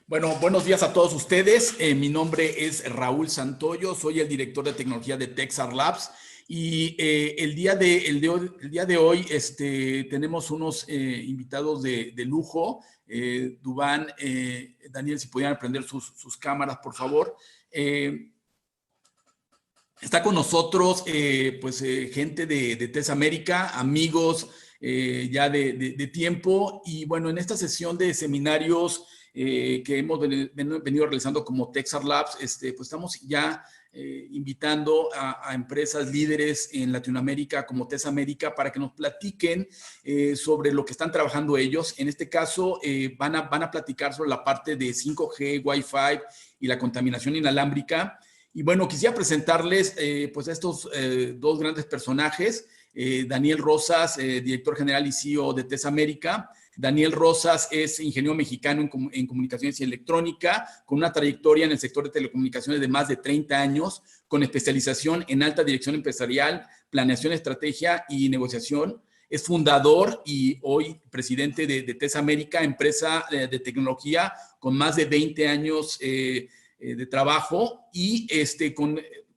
Bueno, buenos días a todos ustedes. Mi nombre es Raúl Santoyo, soy el director de tecnología de Texar Labs y el día de hoy tenemos unos invitados de lujo. Duván, Daniel, si pudieran prender sus cámaras, por favor. Está con nosotros gente de TES América, amigos ya de tiempo. Y bueno, en esta sesión de seminarios que hemos venido realizando como Texar Labs, pues estamos ya invitando a empresas líderes en Latinoamérica como TES América para que nos platiquen sobre lo que están trabajando ellos. En este caso, van a platicar sobre la parte de 5G, Wi-Fi y la contaminación inalámbrica. Y bueno, quisiera presentarles pues a estos dos grandes personajes. Daniel Rosas, director general y CEO de TES América. Daniel Rosas es ingeniero mexicano en comunicaciones y electrónica, con una trayectoria en el sector de telecomunicaciones de más de 30 años, con especialización en alta dirección empresarial, planeación, estrategia y negociación. Es fundador y hoy presidente de TES América, empresa de tecnología con más de 20 años de trabajo y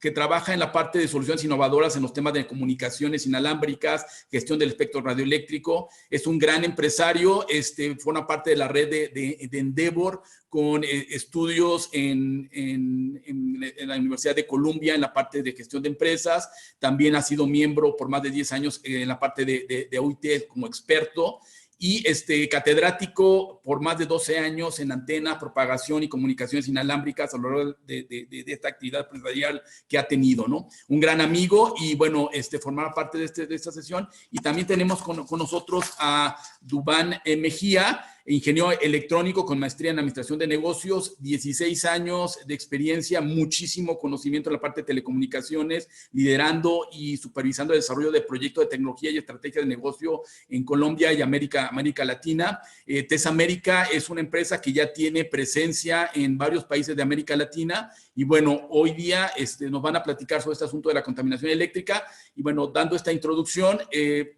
que trabaja en la parte de soluciones innovadoras en los temas de comunicaciones inalámbricas, gestión del espectro radioeléctrico. Es un gran empresario, forma parte de la red de Endeavor, con estudios en la Universidad de Columbia en la parte de gestión de empresas. También ha sido miembro por más de 10 años en la parte de OIT como experto. Y catedrático por más de 12 años en antena, propagación y comunicaciones inalámbricas a lo largo de esta actividad empresarial que ha tenido, ¿no? Un gran amigo y, bueno, formar parte de esta sesión. Y también tenemos con nosotros a Duván Mejía, ingeniero electrónico con maestría en administración de negocios, 16 años de experiencia, muchísimo conocimiento en la parte de telecomunicaciones, liderando y supervisando el desarrollo de proyectos de tecnología y estrategia de negocio en Colombia y América Latina. TES América es una empresa que ya tiene presencia en varios países de América Latina y, bueno, hoy día nos van a platicar sobre este asunto de la contaminación eléctrica. Y, bueno, dando esta introducción,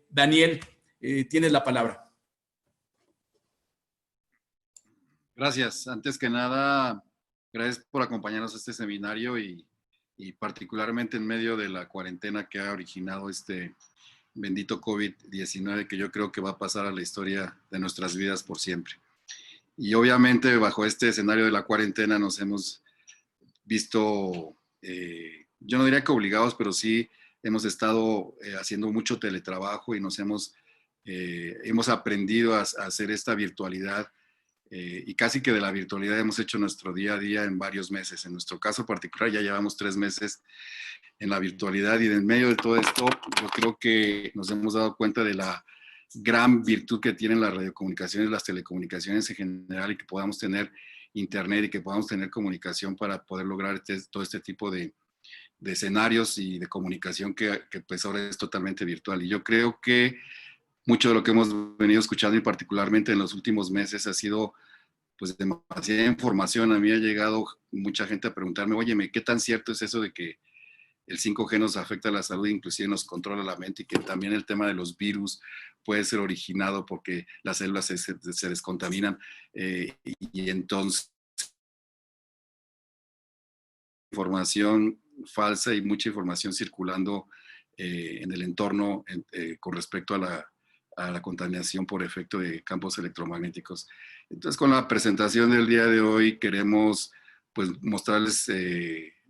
Daniel, tienes la palabra. Gracias. Antes que nada, gracias por acompañarnos a este seminario y particularmente en medio de la cuarentena que ha originado este bendito COVID-19 que yo creo que va a pasar a la historia de nuestras vidas por siempre. Y obviamente bajo este escenario de la cuarentena nos hemos visto, yo no diría que obligados, pero sí hemos estado haciendo mucho teletrabajo y nos hemos aprendido a hacer esta virtualidad. Y casi que de la virtualidad hemos hecho nuestro día a día en varios meses. En nuestro caso particular ya llevamos 3 meses en la virtualidad y en medio de todo esto yo creo que nos hemos dado cuenta de la gran virtud que tienen las radiocomunicaciones, las telecomunicaciones en general y que podamos tener internet y que podamos tener comunicación para poder lograr todo este tipo de escenarios y de comunicación que pues ahora es totalmente virtual. Y yo creo que mucho de lo que hemos venido escuchando y particularmente en los últimos meses ha sido pues demasiada información. A mí ha llegado mucha gente a preguntarme, oye, ¿qué tan cierto es eso de que el 5G nos afecta a la salud, inclusive nos controla la mente y que también el tema de los virus puede ser originado porque las células se descontaminan y entonces información falsa y mucha información circulando en el entorno con respecto a la contaminación por efecto de campos electromagnéticos. Entonces, con la presentación del día de hoy queremos pues mostrarles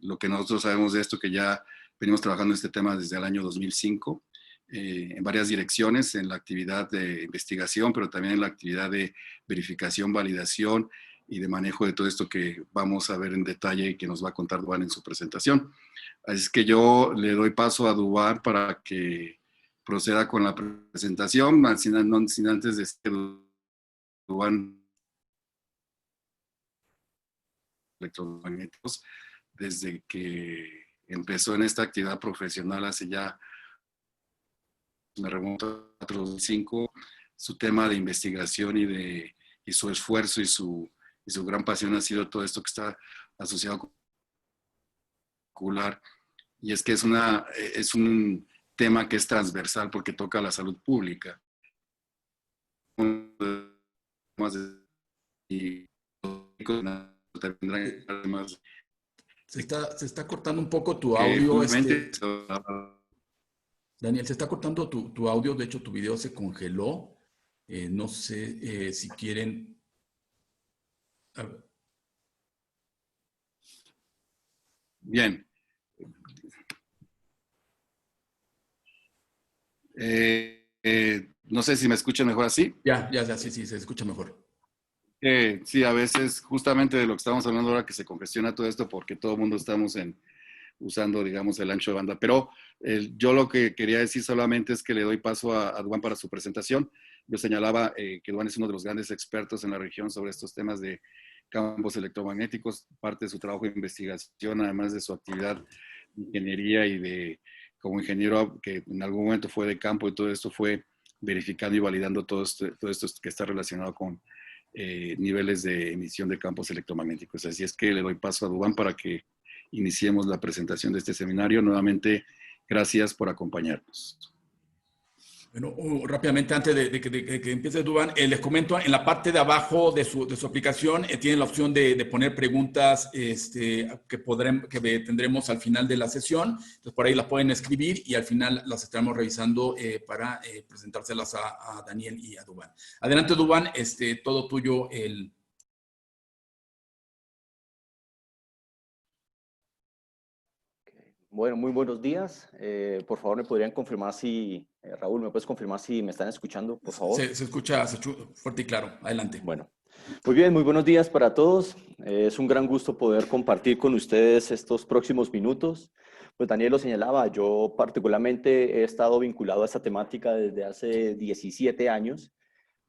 lo que nosotros sabemos de esto, que ya venimos trabajando en este tema desde el año 2005, en varias direcciones, en la actividad de investigación, pero también en la actividad de verificación, validación y de manejo de todo esto que vamos a ver en detalle y que nos va a contar Duván en su presentación. Así es que yo le doy paso a Duván para que proceda con la presentación, sin antes decir, Duván, electromagnéticos, desde que empezó en esta actividad profesional hace ya, me remonto a 2005, su tema de investigación y su esfuerzo y su gran pasión ha sido todo esto que está asociado con y es que es un tema que es transversal porque toca la salud pública. Y tendrán que dar más. Se está cortando un poco tu audio, Daniel, se está cortando tu audio, de hecho tu video se congeló. No sé si quieren... Bien. No sé si me escuchan mejor así. Ya, sí, se escucha mejor. Sí, a veces justamente de lo que estamos hablando ahora que se congestiona todo esto porque todo el mundo estamos usando, digamos, el ancho de banda. Pero yo lo que quería decir solamente es que le doy paso a Duan para su presentación. Yo señalaba que Duan es uno de los grandes expertos en la región sobre estos temas de campos electromagnéticos, parte de su trabajo de investigación, además de su actividad de ingeniería y como ingeniero que en algún momento fue de campo y todo esto fue verificando y validando todo esto que está relacionado con niveles de emisión de campos electromagnéticos. Así es que le doy paso a Dubán para que iniciemos la presentación de este seminario. Nuevamente, gracias por acompañarnos. Bueno, rápidamente antes de que empiece Dubán, les comento, en la parte de abajo de su aplicación tienen la opción de poner preguntas que tendremos al final de la sesión. Entonces, por ahí las pueden escribir y al final las estaremos revisando para presentárselas a Daniel y a Dubán. Adelante, Dubán, todo tuyo el... Bueno, muy buenos días. Por favor, ¿me podrían confirmar si, Raúl, ¿me puedes confirmar si me están escuchando, por favor? Se escucha fuerte y claro. Adelante. Bueno, muy bien, muy buenos días para todos. Es un gran gusto poder compartir con ustedes estos próximos minutos. Pues Daniel lo señalaba, yo particularmente he estado vinculado a esta temática desde hace 17 años,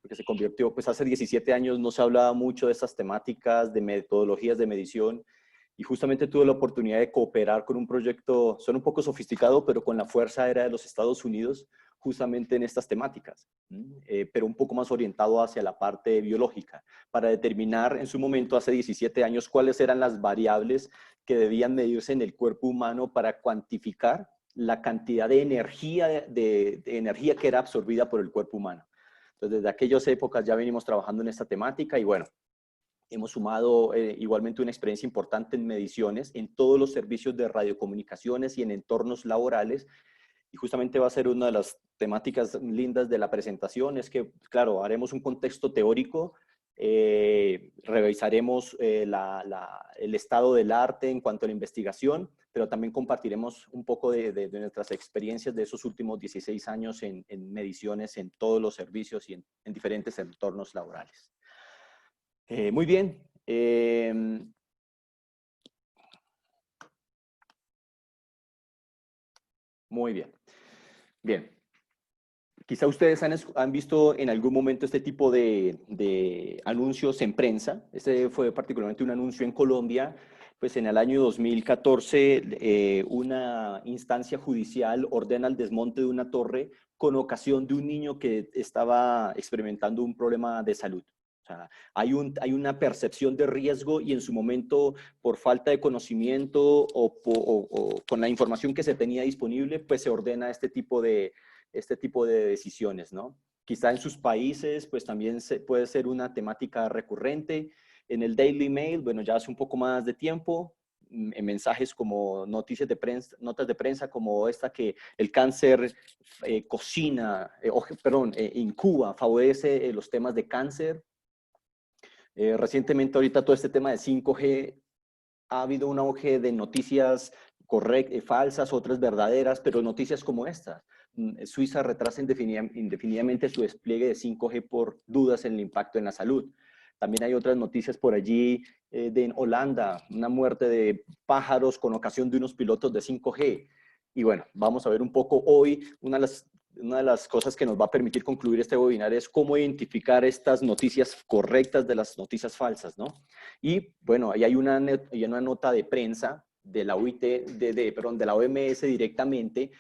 porque se convirtió, pues hace 17 años no se hablaba mucho de estas temáticas, de metodologías de medición, y justamente tuve la oportunidad de cooperar con un proyecto, son un poco sofisticado, pero con la fuerza aérea de los Estados Unidos, justamente en estas temáticas, pero un poco más orientado hacia la parte biológica, para determinar en su momento, hace 17 años, cuáles eran las variables que debían medirse en el cuerpo humano para cuantificar la cantidad de energía, de energía que era absorbida por el cuerpo humano. Entonces, desde aquellas épocas ya venimos trabajando en esta temática y bueno, hemos sumado igualmente una experiencia importante en mediciones en todos los servicios de radiocomunicaciones y en entornos laborales. Y justamente va a ser una de las temáticas lindas de la presentación, es que, claro, haremos un contexto teórico, revisaremos el estado del arte en cuanto a la investigación, pero también compartiremos un poco de nuestras experiencias de esos últimos 16 años en mediciones en todos los servicios y en diferentes entornos laborales. Muy bien. Muy bien. Bien. Quizá ustedes han visto en algún momento este tipo de anuncios en prensa. Este fue particularmente un anuncio en Colombia. Pues en el año 2014, una instancia judicial ordena el desmonte de una torre con ocasión de un niño que estaba experimentando un problema de salud. O sea, hay una percepción de riesgo y en su momento, por falta de conocimiento o con la información que se tenía disponible, pues se ordena este tipo de decisiones, ¿no? Quizá en sus países, pues también puede ser una temática recurrente. En el Daily Mail, bueno, ya hace un poco más de tiempo, en mensajes como notas de prensa como esta que el cáncer incuba, favorece los temas de cáncer. Recientemente ahorita todo este tema de 5G, ha habido un auge de noticias falsas, otras verdaderas, pero noticias como estas. Suiza retrasa indefinidamente su despliegue de 5G por dudas en el impacto en la salud. También hay otras noticias por allí en Holanda, una muerte de pájaros con ocasión de unos pilotos de 5G. Y bueno, vamos a ver un poco hoy, una de las cosas que nos va a permitir concluir este webinar es cómo identificar estas noticias correctas de las noticias falsas, ¿no? Y bueno, ahí hay una nota de prensa de la de la OMS directamente,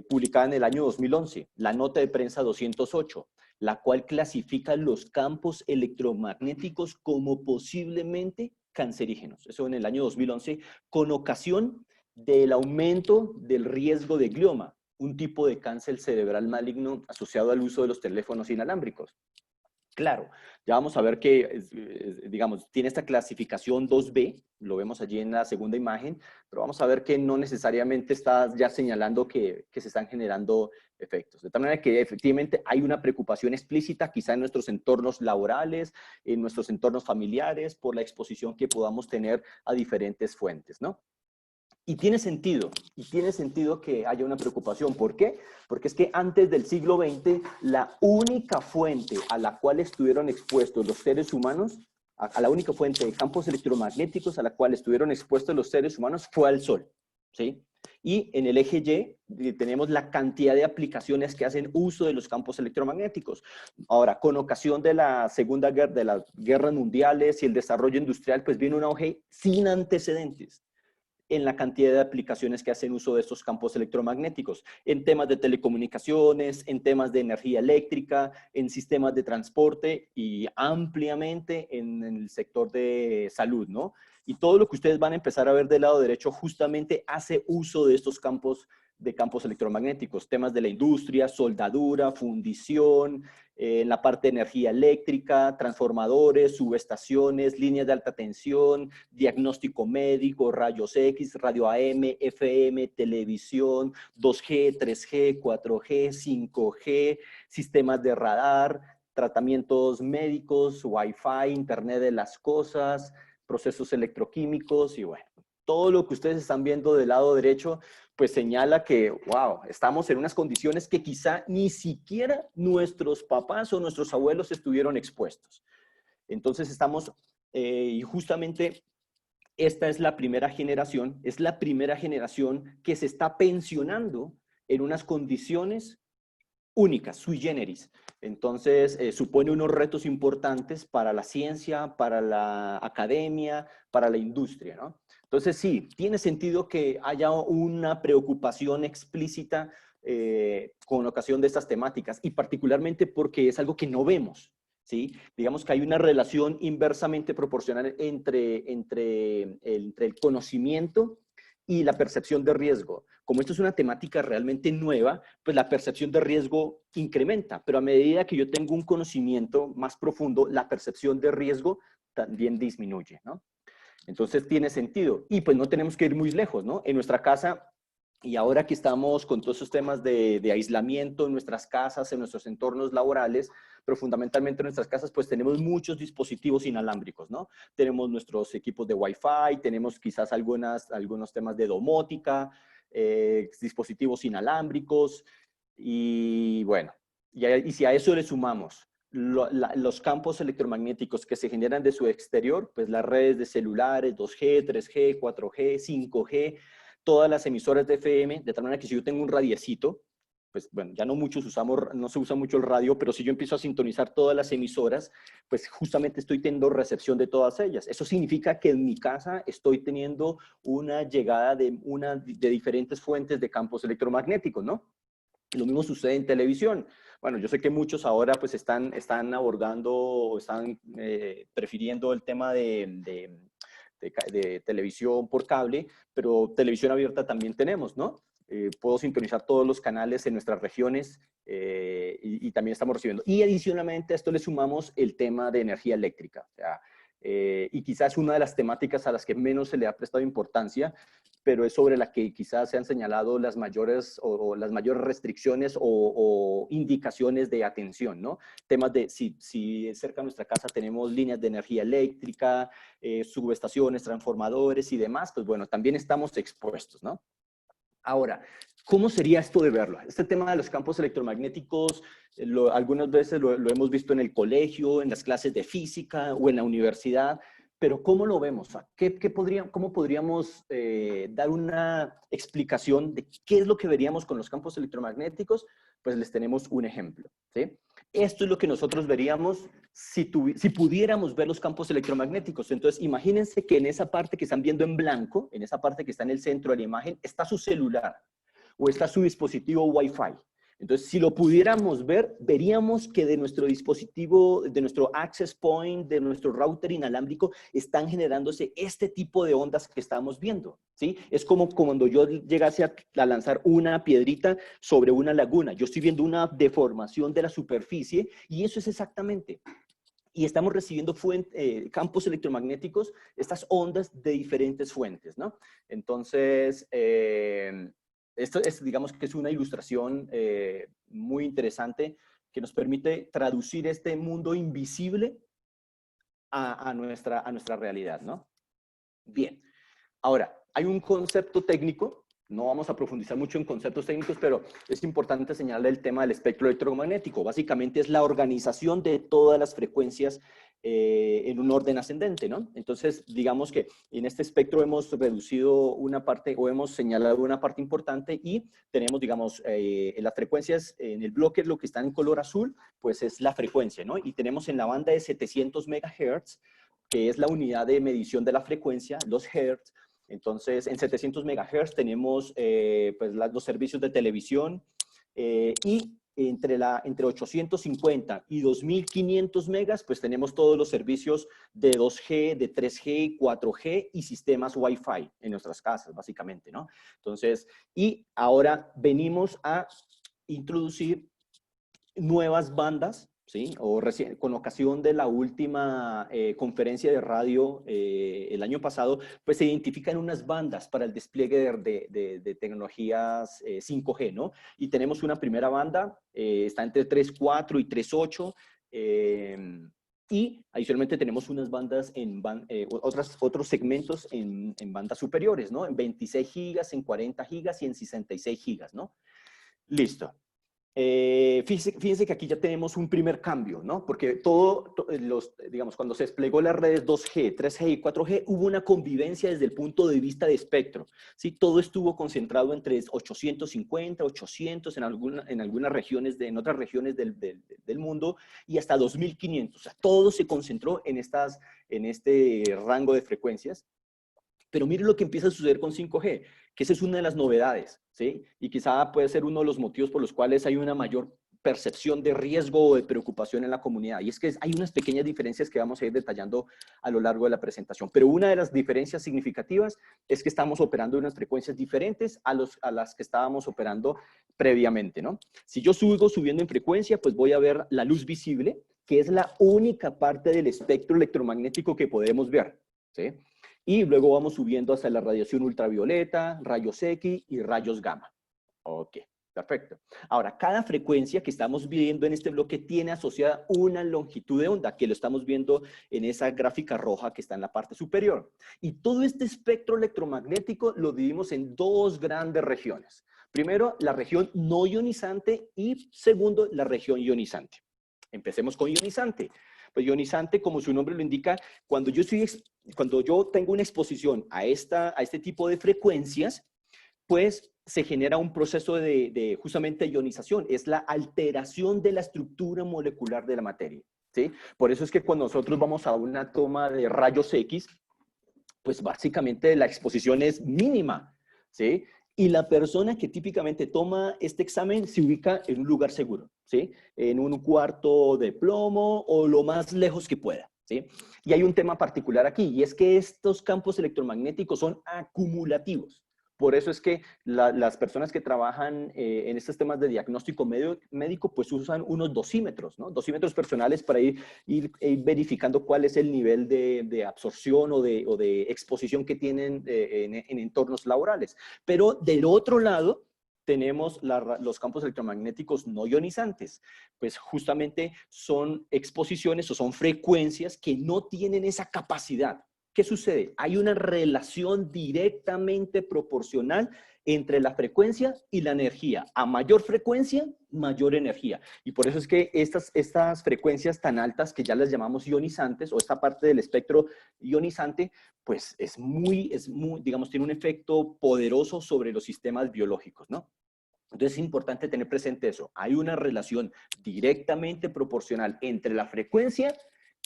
publicada en el año 2011, la nota de prensa 208, la cual clasifica los campos electromagnéticos como posiblemente cancerígenos. Eso en el año 2011, con ocasión del aumento del riesgo de glioma, un tipo de cáncer cerebral maligno asociado al uso de los teléfonos inalámbricos. Claro, ya vamos a ver que, digamos, tiene esta clasificación 2B, lo vemos allí en la segunda imagen, pero vamos a ver que no necesariamente está ya señalando que se están generando efectos. De tal manera que efectivamente hay una preocupación explícita, quizá en nuestros entornos laborales, en nuestros entornos familiares, por la exposición que podamos tener a diferentes fuentes, ¿no? Y tiene sentido que haya una preocupación. ¿Por qué? Porque es que antes del siglo XX, la única fuente a la cual estuvieron expuestos los seres humanos, a la única fuente de campos electromagnéticos a la cual estuvieron expuestos los seres humanos fue al Sol, ¿sí? Y en el eje Y tenemos la cantidad de aplicaciones que hacen uso de los campos electromagnéticos. Ahora, con ocasión de la Segunda Guerra, de las guerras mundiales y el desarrollo industrial, pues viene un auge sin antecedentes en la cantidad de aplicaciones que hacen uso de estos campos electromagnéticos, en temas de telecomunicaciones, en temas de energía eléctrica, en sistemas de transporte y ampliamente en el sector de salud, ¿no? Y todo lo que ustedes van a empezar a ver del lado derecho justamente hace uso de estos campos electromagnéticos, temas de la industria, soldadura, fundición, en la parte de energía eléctrica, transformadores, subestaciones, líneas de alta tensión, diagnóstico médico, rayos X, radio AM, FM, televisión, 2G, 3G, 4G, 5G, sistemas de radar, tratamientos médicos, Wi-Fi, Internet de las cosas, procesos electroquímicos y bueno, todo lo que ustedes están viendo del lado derecho pues señala que, wow, estamos en unas condiciones que quizá ni siquiera nuestros papás o nuestros abuelos estuvieron expuestos. Entonces estamos, y justamente esta es la primera generación que se está pensionando en unas condiciones únicas, sui generis. Entonces, supone unos retos importantes para la ciencia, para la academia, para la industria, ¿no? Entonces, sí, tiene sentido que haya una preocupación explícita con ocasión de estas temáticas y particularmente porque es algo que no vemos, ¿sí? Digamos que hay una relación inversamente proporcional entre el conocimiento y la percepción de riesgo. Como esto es una temática realmente nueva, pues la percepción de riesgo incrementa, pero a medida que yo tengo un conocimiento más profundo, la percepción de riesgo también disminuye, ¿no? Entonces tiene sentido. Y pues no tenemos que ir muy lejos, ¿no? En nuestra casa, y ahora que estamos con todos esos temas de aislamiento en nuestras casas, en nuestros entornos laborales, pero fundamentalmente en nuestras casas, pues tenemos muchos dispositivos inalámbricos, ¿no? Tenemos nuestros equipos de Wi-Fi, tenemos quizás algunos temas de domótica, dispositivos inalámbricos, y bueno, y si a eso le sumamos los campos electromagnéticos que se generan de su exterior, pues las redes de celulares, 2G, 3G, 4G, 5G, todas las emisoras de FM, de tal manera que si yo tengo un radiecito, pues bueno, ya no se usa mucho el radio, pero si yo empiezo a sintonizar todas las emisoras, pues justamente estoy teniendo recepción de todas ellas. Eso significa que en mi casa estoy teniendo una llegada de diferentes fuentes de campos electromagnéticos, ¿no? Lo mismo sucede en televisión. Bueno, yo sé que muchos ahora pues están abordando o están prefiriendo el tema de televisión por cable, pero televisión abierta también tenemos, ¿no? Puedo sintonizar todos los canales en nuestras regiones y también estamos recibiendo. Y adicionalmente a esto le sumamos el tema de energía eléctrica. O sea, y quizás una de las temáticas a las que menos se le ha prestado importancia, pero es sobre la que quizás se han señalado las mayores restricciones o indicaciones de atención, ¿no? Temas de si cerca de nuestra casa tenemos líneas de energía eléctrica, subestaciones, transformadores y demás, pues bueno, también estamos expuestos, ¿no? Ahora, ¿cómo sería esto de verlo? Este tema de los campos electromagnéticos, algunas veces lo hemos visto en el colegio, en las clases de física o en la universidad, pero ¿cómo lo vemos? ¿Cómo podríamos dar una explicación de qué es lo que veríamos con los campos electromagnéticos? Pues les tenemos un ejemplo, ¿sí? Esto es lo que nosotros veríamos si pudiéramos ver los campos electromagnéticos. Entonces, imagínense que en esa parte que están viendo en blanco, en esa parte que está en el centro de la imagen, está su celular o está su dispositivo Wi-Fi. Entonces, si lo pudiéramos ver, veríamos que de nuestro dispositivo, de nuestro access point, de nuestro router inalámbrico, están generándose este tipo de ondas que estamos viendo, ¿sí? Es como cuando yo llegase a lanzar una piedrita sobre una laguna. Yo estoy viendo una deformación de la superficie y eso es exactamente y estamos recibiendo campos electromagnéticos, estas ondas de diferentes fuentes, ¿no? Entonces, esto es, digamos que es una ilustración muy interesante que nos permite traducir este mundo invisible a nuestra realidad, ¿no? Bien, ahora, hay un concepto técnico, no vamos a profundizar mucho en conceptos técnicos, pero es importante señalar el tema del espectro electromagnético. Básicamente es la organización de todas las frecuencias en un orden ascendente, ¿no? Entonces, digamos que en este espectro hemos reducido una parte o hemos señalado una parte importante y tenemos, digamos, en las frecuencias, en el bloque, lo que está en color azul, pues es la frecuencia, ¿no? Y tenemos en la banda de 700 MHz, que es la unidad de medición de la frecuencia, los hertz. Entonces, en 700 MHz tenemos pues los servicios de televisión y entre 850 y 2500 megas, pues tenemos todos los servicios de 2G, de 3G, 4G y sistemas Wi-Fi en nuestras casas, básicamente, ¿no? Entonces, y ahora venimos a introducir nuevas bandas, ¿sí? Con ocasión de la última conferencia de radio el año pasado, pues se identifican unas bandas para el despliegue de tecnologías 5G, ¿no? Y tenemos una primera banda, está entre 3.4 y 3.8, y adicionalmente tenemos unas bandas otros segmentos en bandas superiores, ¿no? En 26 gigas, en 40 gigas y en 66 gigas, ¿no? Listo. Fíjense que aquí ya tenemos un primer cambio, ¿no? Porque digamos, cuando se desplegó las redes 2G, 3G y 4G, hubo una convivencia desde el punto de vista de espectro, ¿sí? Todo estuvo concentrado entre 850, 800 en algunas regiones, en otras regiones del mundo, y hasta 2500. O sea, todo se concentró en este rango de frecuencias. Pero miren lo que empieza a suceder con 5G, que esa es una de las novedades, ¿sí? Y quizá puede ser uno de los motivos por los cuales hay una mayor percepción de riesgo o de preocupación en la comunidad. Y es que hay unas pequeñas diferencias que vamos a ir detallando a lo largo de la presentación. Pero una de las diferencias significativas es que estamos operando en unas frecuencias diferentes a las que estábamos operando previamente, ¿no? Si yo sigo subiendo en frecuencia, pues voy a ver la luz visible, que es la única parte del espectro electromagnético que podemos ver, ¿sí? Y luego vamos subiendo hasta la radiación ultravioleta, rayos X y rayos gamma. Ok, perfecto. Ahora, cada frecuencia que estamos viendo en este bloque tiene asociada una longitud de onda, que lo estamos viendo en esa gráfica roja que está en la parte superior. Y todo este espectro electromagnético lo dividimos en dos grandes regiones. Primero, la región no ionizante y segundo, la región ionizante. Empecemos con ionizante. Pues ionizante, como su nombre lo indica, cuando yo tengo una exposición a este tipo de frecuencias, pues se genera un proceso de justamente ionización. Es la alteración de la estructura molecular de la materia, ¿sí? Por eso es que cuando nosotros vamos a una toma de rayos X, pues básicamente la exposición es mínima, ¿sí? Y la persona que típicamente toma este examen se ubica en un lugar seguro, ¿sí? En un cuarto de plomo o lo más lejos que pueda, ¿sí? Y hay un tema particular aquí, y es que estos campos electromagnéticos son acumulativos. Por eso es que las personas que trabajan en estos temas de diagnóstico médico, pues usan unos dosímetros, ¿no? Dosímetros personales para ir verificando cuál es el nivel de absorción o de exposición que tienen en entornos laborales. Pero del otro lado, tenemos los campos electromagnéticos no ionizantes. Pues justamente son exposiciones o son frecuencias que no tienen esa capacidad. ¿Qué sucede? Hay una relación directamente proporcional entre la frecuencia y la energía. A mayor frecuencia, mayor energía. Y por eso es que estas frecuencias tan altas, que ya las llamamos ionizantes, o esta parte del espectro ionizante, pues es muy, digamos, tiene un efecto poderoso sobre los sistemas biológicos, ¿no? Entonces es importante tener presente eso. Hay una relación directamente proporcional entre la frecuencia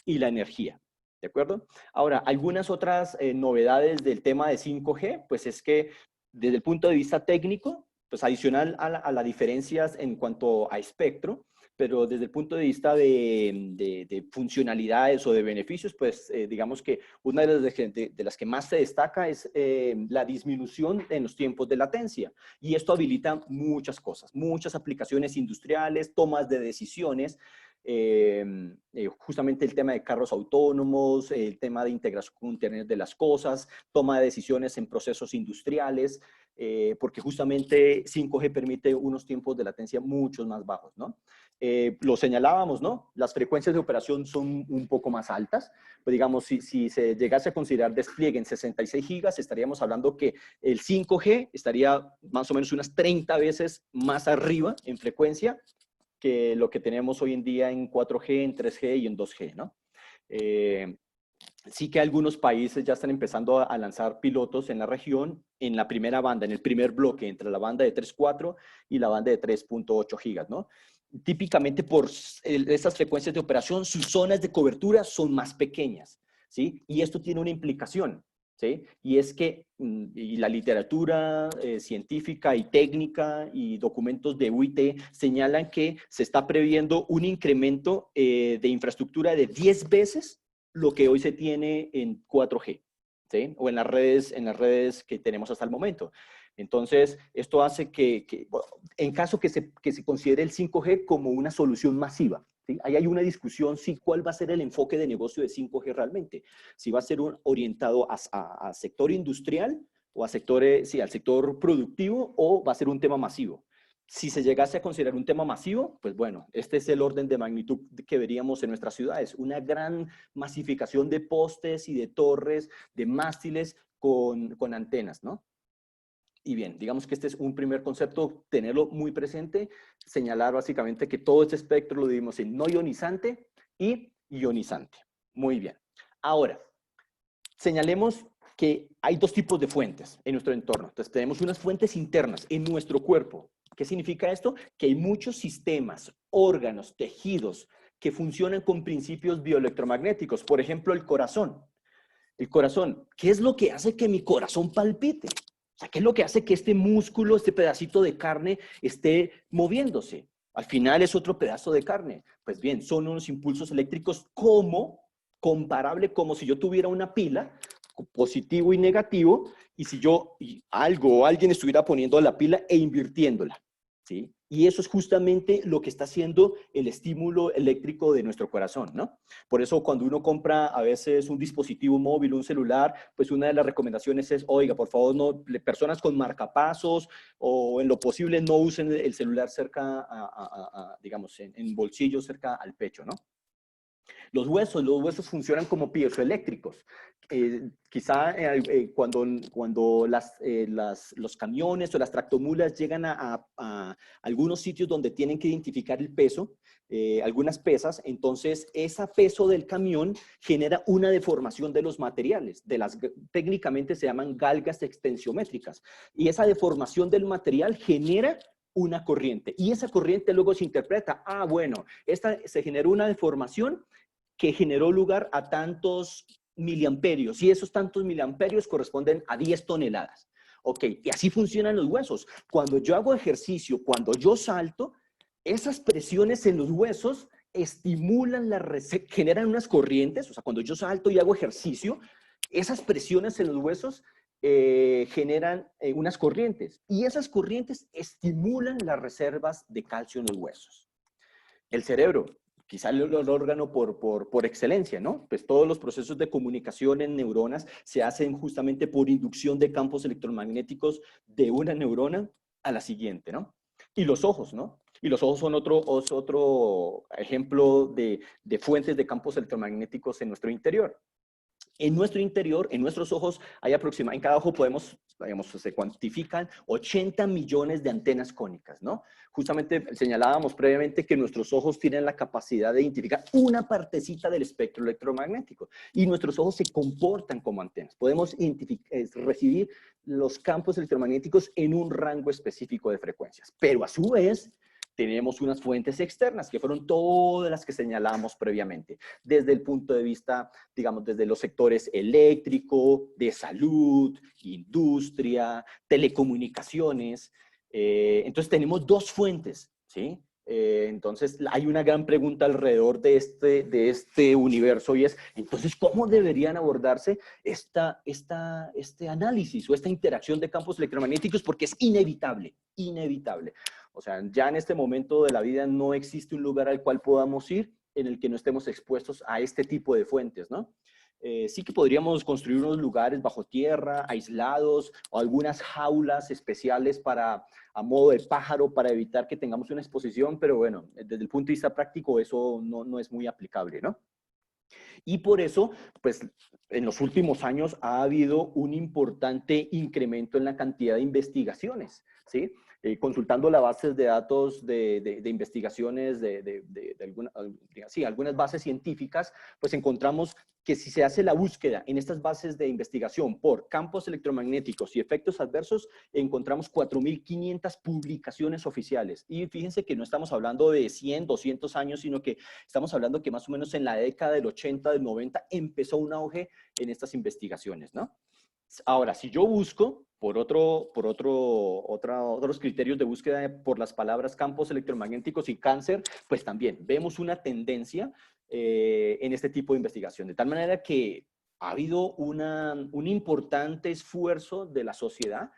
y la energía. ¿De acuerdo? Ahora, algunas otras novedades del tema de 5G, pues es que desde el punto de vista técnico, pues adicional a las diferencias en cuanto a espectro, pero desde el punto de vista de funcionalidades o de beneficios, pues digamos que una de las que más se destaca es la disminución en los tiempos de latencia. Y esto habilita muchas cosas, muchas aplicaciones industriales, tomas de decisiones, justamente el tema de carros autónomos, el tema de integración con Internet de las cosas, toma de decisiones en procesos industriales, porque justamente 5G permite unos tiempos de latencia mucho más bajos, ¿no? Lo señalábamos, ¿no? Las frecuencias de operación son un poco más altas. Pues digamos, si se llegase a considerar despliegue en 66 gigas, estaríamos hablando que el 5G estaría más o menos unas 30 veces más arriba en frecuencia que lo que tenemos hoy en día en 4G, en 3G y en 2G, ¿no? Sí que algunos países ya están empezando a lanzar pilotos en la región en la primera banda, en el primer bloque, entre la banda de 3.4 y la banda de 3.8 gigas, ¿no? Típicamente por estas frecuencias de operación, sus zonas de cobertura son más pequeñas, ¿sí? Y esto tiene una implicación, ¿sí? Y es que y la literatura científica y técnica y documentos de UIT señalan que se está previendo un incremento de infraestructura de 10 veces lo que hoy se tiene en 4G, ¿sí? O en las redes que tenemos hasta el momento. Entonces, esto hace bueno, en caso que se considere el 5G como una solución masiva, ¿sí? Ahí hay una discusión, sí, cuál va a ser el enfoque de negocio de 5G realmente. Si va a ser orientado a sector industrial o a sí, al sector productivo, o va a ser un tema masivo. Si se llegase a considerar un tema masivo, pues bueno, este es el orden de magnitud que veríamos en nuestras ciudades. Una gran masificación de postes y de torres, de mástiles con antenas, ¿no? Y bien, digamos que este es un primer concepto, tenerlo muy presente, señalar básicamente que todo este espectro lo dividimos en no ionizante y ionizante. Muy bien. Ahora, señalemos que hay dos tipos de fuentes en nuestro entorno. Entonces, tenemos unas fuentes internas en nuestro cuerpo. ¿Qué significa esto? Que hay muchos sistemas, órganos, tejidos que funcionan con principios bioelectromagnéticos. Por ejemplo, el corazón. El corazón, ¿qué es lo que hace que mi corazón palpite? O sea, ¿qué es lo que hace que este músculo, este pedacito de carne esté moviéndose? Al final es otro pedazo de carne. Pues bien, son unos impulsos eléctricos comparable como si yo tuviera una pila, positivo y negativo, y si alguien estuviera poniendo la pila e invirtiéndola, ¿sí? Y eso es justamente lo que está haciendo el estímulo eléctrico de nuestro corazón, ¿no? Por eso cuando uno compra a veces un dispositivo móvil, un celular, pues una de las recomendaciones es, oiga, por favor, no, personas con marcapasos o en lo posible no usen el celular cerca, digamos, en bolsillo cerca al pecho, ¿no? Los huesos funcionan como piezoeléctricos. Quizá cuando los camiones o las tractomulas llegan a algunos sitios donde tienen que identificar el peso, algunas pesas, entonces ese peso del camión genera una deformación de los materiales, técnicamente se llaman galgas extensiométricas, y esa deformación del material genera una corriente, y esa corriente luego se interpreta, bueno, se generó una deformación que generó lugar a tantos miliamperios, y esos tantos miliamperios corresponden a 10 toneladas. Ok, y así funcionan los huesos. Cuando yo hago ejercicio, cuando yo salto, esas presiones en los huesos estimulan generan unas corrientes, o sea, cuando yo salto y hago ejercicio, esas presiones en los huesos generan unas corrientes, y esas corrientes estimulan las reservas de calcio en los huesos. El cerebro, quizá el órgano por excelencia, ¿no? Pues todos los procesos de comunicación en neuronas se hacen justamente por inducción de campos electromagnéticos de una neurona a la siguiente, ¿no? Y los ojos, ¿no? Y los ojos son otro ejemplo de fuentes de campos electromagnéticos en nuestro interior. En nuestro interior, en nuestros ojos, en cada ojo se cuantifican 80 millones de antenas cónicas, ¿no? Justamente señalábamos previamente que nuestros ojos tienen la capacidad de identificar una partecita del espectro electromagnético, y nuestros ojos se comportan como antenas. Podemos recibir los campos electromagnéticos en un rango específico de frecuencias, pero a su vez tenemos unas fuentes externas que fueron todas las que señalamos previamente, desde el punto de vista, digamos, desde los sectores eléctrico, de salud, industria, telecomunicaciones. Entonces tenemos dos fuentes, ¿sí? Entonces hay una gran pregunta alrededor de este universo, y es, entonces, ¿cómo deberían abordarse este análisis o esta interacción de campos electromagnéticos? Porque es inevitable. O sea, ya en este momento de la vida no existe un lugar al cual podamos ir en el que no estemos expuestos a este tipo de fuentes, ¿no? Sí que podríamos construir unos lugares bajo tierra, aislados, o algunas jaulas especiales a modo de pájaro para evitar que tengamos una exposición, pero bueno, desde el punto de vista práctico eso no es muy aplicable, ¿no? Y por eso, pues, en los últimos años ha habido un importante incremento en la cantidad de investigaciones, ¿sí? Consultando las bases de datos de investigaciones algunas bases científicas, pues encontramos que si se hace la búsqueda en estas bases de investigación por campos electromagnéticos y efectos adversos, encontramos 4.500 publicaciones oficiales. Y fíjense que no estamos hablando de 100, 200 años, sino que estamos hablando que más o menos en la década del 80, del 90, empezó un auge en estas investigaciones, ¿no? Ahora, si yo busco por otros criterios de búsqueda por las palabras campos electromagnéticos y cáncer, pues también vemos una tendencia en este tipo de investigación. De tal manera que ha habido un importante esfuerzo de la sociedad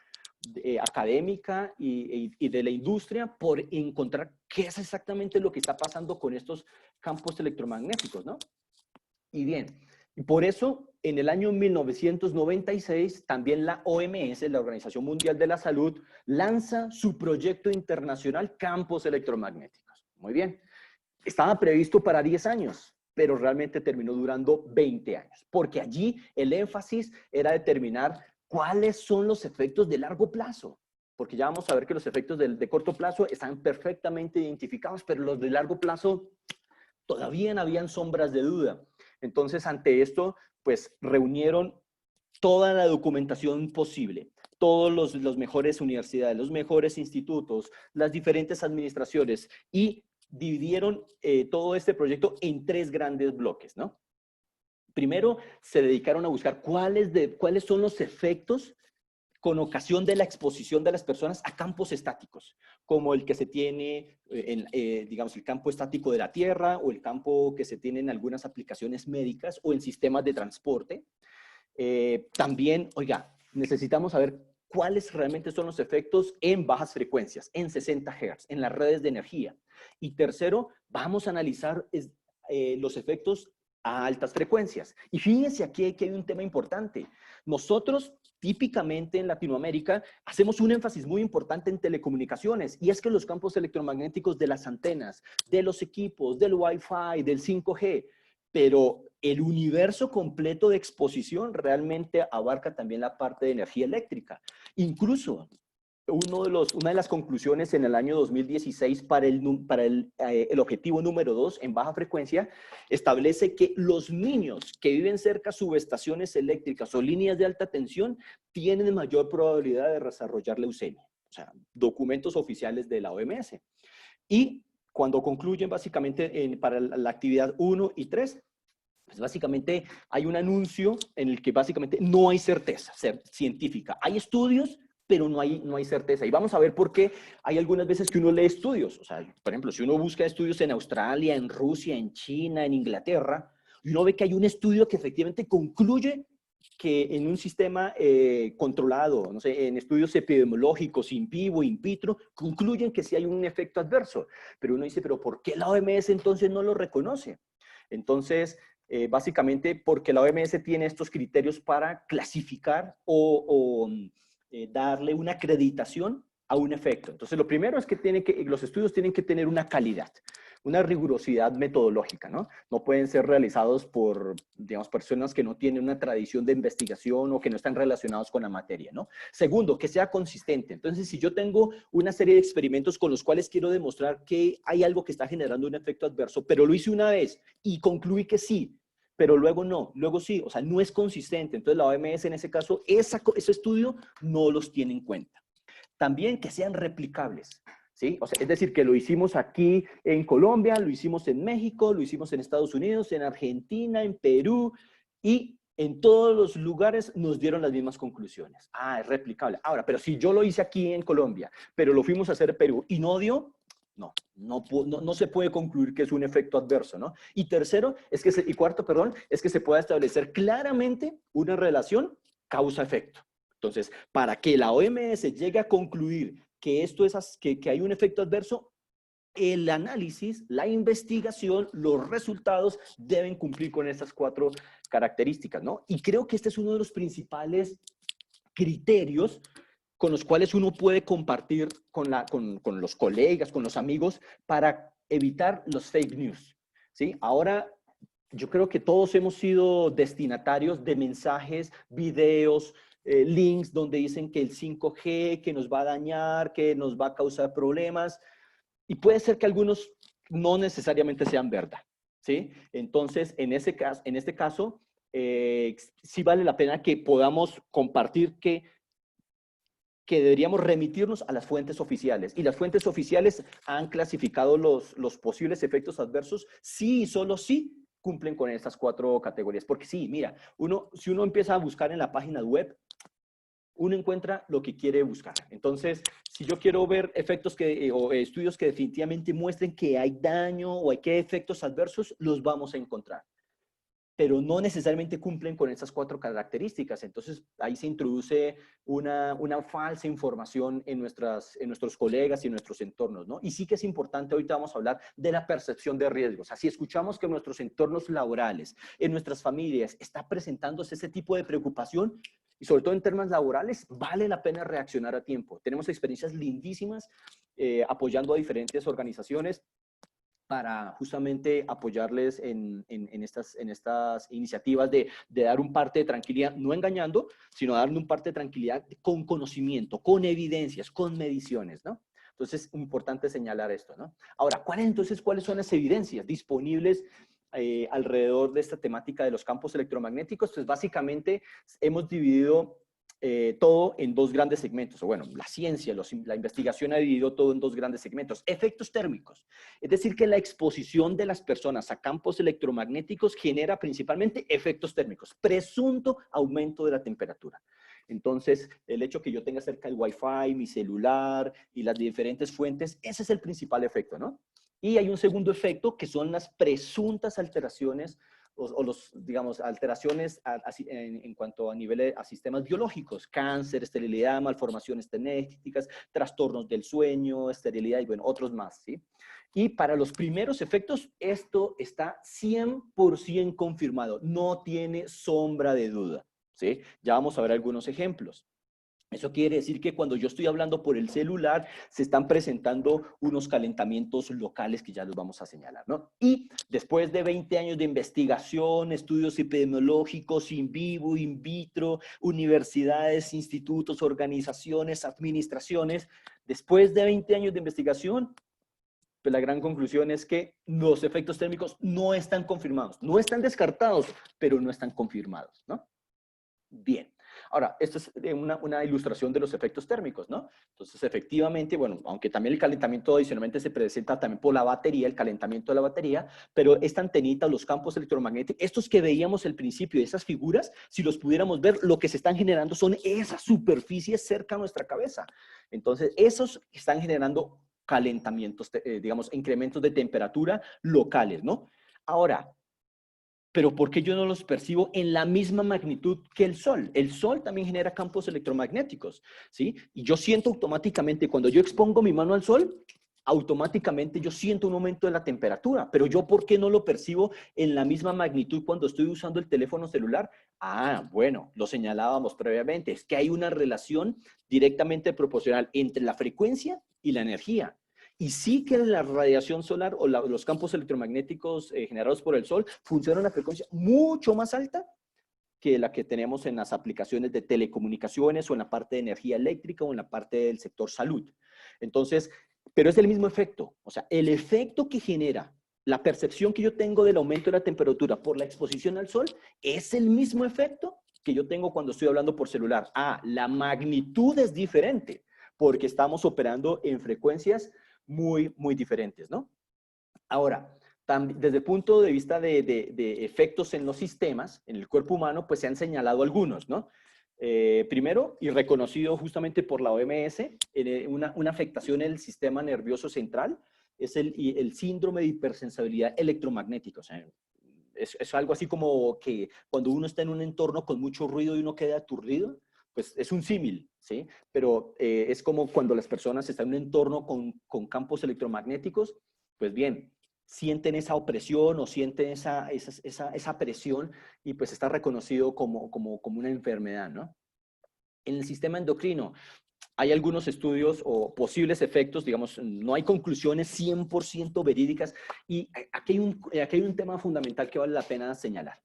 académica y de la industria por encontrar qué es exactamente lo que está pasando con estos campos electromagnéticos, ¿no? Y bien, por eso en el año 1996 también la OMS, la Organización Mundial de la Salud, lanza su proyecto internacional Campos Electromagnéticos. Muy bien, estaba previsto para 10 años, pero realmente terminó durando 20 años, porque allí el énfasis era determinar cuáles son los efectos de largo plazo. Porque ya vamos a ver que los efectos de corto plazo están perfectamente identificados, pero los de largo plazo todavía habían sombras de duda. Entonces, ante esto, pues reunieron toda la documentación posible, todos los mejores universidades, los mejores institutos, las diferentes administraciones, y dividieron todo este proyecto en 3 grandes bloques, ¿no? Primero, se dedicaron a buscar cuáles son los efectos con ocasión de la exposición de las personas a campos estáticos, como el que se tiene, digamos, el campo estático de la Tierra, o el campo que se tiene en algunas aplicaciones médicas o en sistemas de transporte. También, oiga, necesitamos saber cuáles realmente son los efectos en bajas frecuencias, en 60 Hz, en las redes de energía. Y tercero, vamos a analizar los efectos a altas frecuencias. Y fíjense aquí que hay un tema importante. Nosotros, típicamente en Latinoamérica, hacemos un énfasis muy importante en telecomunicaciones, y es que los campos electromagnéticos de las antenas, de los equipos, del Wi-Fi, del 5G, pero el universo completo de exposición realmente abarca también la parte de energía eléctrica. Incluso, una de las conclusiones en el año 2016 para el objetivo número 2 en baja frecuencia establece que los niños que viven cerca de subestaciones eléctricas o líneas de alta tensión tienen mayor probabilidad de desarrollar leucemia. O sea, documentos oficiales de la OMS. Y cuando concluyen básicamente para la actividad 1 y 3, pues básicamente hay un anuncio en el que básicamente no hay certeza científica. Hay estudios, pero no hay certeza. Y vamos a ver por qué hay algunas veces que uno lee estudios. O sea, por ejemplo, si uno busca estudios en Australia, en Rusia, en China, en Inglaterra, y uno ve que hay un estudio que efectivamente concluye que en un sistema controlado, no sé, en estudios epidemiológicos, in vivo, in vitro, concluyen que sí hay un efecto adverso. Pero uno dice, ¿pero por qué la OMS entonces no lo reconoce? Entonces, básicamente porque la OMS tiene estos criterios para clasificar o darle una acreditación a un efecto. Entonces, lo primero es que los estudios tienen que tener una calidad, una rigurosidad metodológica, ¿no? No pueden ser realizados por, digamos, personas que no tienen una tradición de investigación o que no están relacionados con la materia, ¿no? Segundo, que sea consistente. Entonces, si yo tengo una serie de experimentos con los cuales quiero demostrar que hay algo que está generando un efecto adverso, pero lo hice una vez y concluí que sí, pero luego no, luego sí, o sea, no es consistente. Entonces la OMS en ese caso, ese estudio no los tiene en cuenta. También que sean replicables, ¿sí? O sea, es decir, que lo hicimos aquí en Colombia, lo hicimos en México, lo hicimos en Estados Unidos, en Argentina, en Perú, y en todos los lugares nos dieron las mismas conclusiones. Ah, es replicable. Ahora, pero si yo lo hice aquí en Colombia, pero lo fuimos a hacer en Perú y no dio, no se puede concluir que es un efecto adverso, ¿no? Y cuarto, es que se pueda establecer claramente una relación causa-efecto. Entonces, para que la OMS llegue a concluir que que hay un efecto adverso, el análisis, la investigación, los resultados deben cumplir con estas 4 características, ¿no? Y creo que este es uno de los principales criterios con los cuales uno puede compartir con los colegas, con los amigos, para evitar los fake news, ¿sí? Ahora, yo creo que todos hemos sido destinatarios de mensajes, videos, links donde dicen que el 5G, que nos va a dañar, que nos va a causar problemas, y puede ser que algunos no necesariamente sean verdad, ¿sí? Entonces, en este caso, sí vale la pena que podamos compartir que deberíamos remitirnos a las fuentes oficiales. Y las fuentes oficiales han clasificado los posibles efectos adversos sí y solo sí cumplen con estas 4 categorías. Porque sí, mira, si uno empieza a buscar en la página web, uno encuentra lo que quiere buscar. Entonces, si yo quiero ver efectos o estudios que definitivamente muestren que hay daño o hay que efectos adversos, los vamos a encontrar. Pero no necesariamente cumplen con esas 4 características. Entonces, ahí se introduce una falsa información en nuestros colegas y en nuestros entornos, ¿no? Y sí que es importante, ahorita vamos a hablar de la percepción de riesgos. Así escuchamos que en nuestros entornos laborales, en nuestras familias, está presentándose ese tipo de preocupación, y sobre todo en temas laborales, vale la pena reaccionar a tiempo. Tenemos experiencias lindísimas apoyando a diferentes organizaciones para justamente apoyarles en estas iniciativas de dar un parte de tranquilidad, no engañando, sino darle un parte de tranquilidad con conocimiento, con evidencias, con mediciones, ¿no? Entonces, es importante señalar esto, ¿no? Ahora, ¿cuáles son las evidencias disponibles alrededor de esta temática de los campos electromagnéticos? Pues básicamente hemos dividido todo en 2 grandes segmentos. O bueno, la ciencia, la investigación ha dividido todo en 2 grandes segmentos. Efectos térmicos. Es decir, que la exposición de las personas a campos electromagnéticos genera principalmente efectos térmicos. Presunto aumento de la temperatura. Entonces, el hecho que yo tenga cerca el Wi-Fi, mi celular y las diferentes fuentes, ese es el principal efecto, ¿no? Y hay un segundo efecto que son las presuntas alteraciones digamos, alteraciones en cuanto a sistemas biológicos, cáncer, esterilidad, malformaciones genéticas, trastornos del sueño, esterilidad y bueno, otros más, ¿sí? Y para los primeros efectos, esto está 100% confirmado, no tiene sombra de duda, ¿sí? Ya vamos a ver algunos ejemplos. Eso quiere decir que cuando yo estoy hablando por el celular, se están presentando unos calentamientos locales que ya los vamos a señalar, ¿no? Y después de 20 años de investigación, estudios epidemiológicos in vivo, in vitro, universidades, institutos, organizaciones, administraciones, después de 20 años de investigación, pues la gran conclusión es que los efectos térmicos no están confirmados, no están descartados, pero no están confirmados, ¿no? Bien. Ahora, esto es una ilustración de los efectos térmicos, ¿no? Entonces, efectivamente, bueno, aunque también el calentamiento adicionalmente se presenta también por la batería, el calentamiento de la batería, pero esta antenita, los campos electromagnéticos, estos que veíamos al principio, esas figuras, si los pudiéramos ver, lo que se están generando son esas superficies cerca a nuestra cabeza. Entonces, esos están generando calentamientos, digamos, incrementos de temperatura locales, ¿no? Ahora, pero ¿por qué yo no los percibo en la misma magnitud que el Sol? El Sol también genera campos electromagnéticos, ¿sí? Y yo siento automáticamente, cuando yo expongo mi mano al Sol, automáticamente yo siento un aumento de la temperatura, pero yo ¿por qué no lo percibo en la misma magnitud cuando estoy usando el teléfono celular? Ah, bueno, lo señalábamos previamente, es que hay una relación directamente proporcional entre la frecuencia y la energía. Y sí que la radiación solar o los campos electromagnéticos generados por el Sol funcionan a una frecuencia mucho más alta que la que tenemos en las aplicaciones de telecomunicaciones o en la parte de energía eléctrica o en la parte del sector salud. Entonces, pero es el mismo efecto. O sea, el efecto que genera la percepción que yo tengo del aumento de la temperatura por la exposición al Sol es el mismo efecto que yo tengo cuando estoy hablando por celular. Ah, la magnitud es diferente porque estamos operando en frecuencias muy, muy diferentes, ¿no? Ahora, desde el punto de vista de efectos en los sistemas, en el cuerpo humano, pues se han señalado algunos, ¿no? Primero, y reconocido justamente por la OMS, una afectación en el sistema nervioso central es el síndrome de hipersensibilidad electromagnética. O sea, es algo así como que cuando uno está en un entorno con mucho ruido y uno queda aturdido, pues es un símil, ¿sí? Pero es como cuando las personas están en un entorno con campos electromagnéticos, pues bien, sienten esa opresión o sienten esa presión y pues está reconocido como una enfermedad, ¿no? En el sistema endocrino hay algunos estudios o posibles efectos, digamos, no hay conclusiones 100% verídicas y aquí hay un tema fundamental que vale la pena señalar.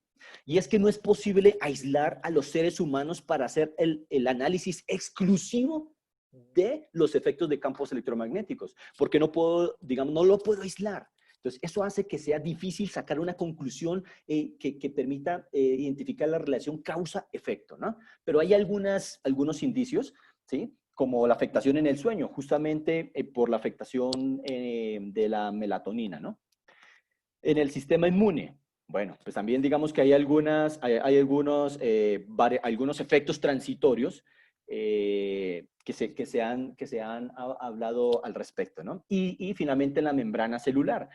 Y es que no es posible aislar a los seres humanos para hacer el análisis exclusivo de los efectos de campos electromagnéticos, porque no puedo, digamos, no lo puedo aislar. Entonces, eso hace que sea difícil sacar una conclusión que permita identificar la relación causa-efecto, ¿no? Pero hay algunos indicios, ¿sí? Como la afectación en el sueño, justamente por la afectación de la melatonina, ¿no? En el sistema inmune, bueno, pues también digamos que hay algunos efectos transitorios que se han hablado al respecto, ¿no? Y finalmente en la membrana celular,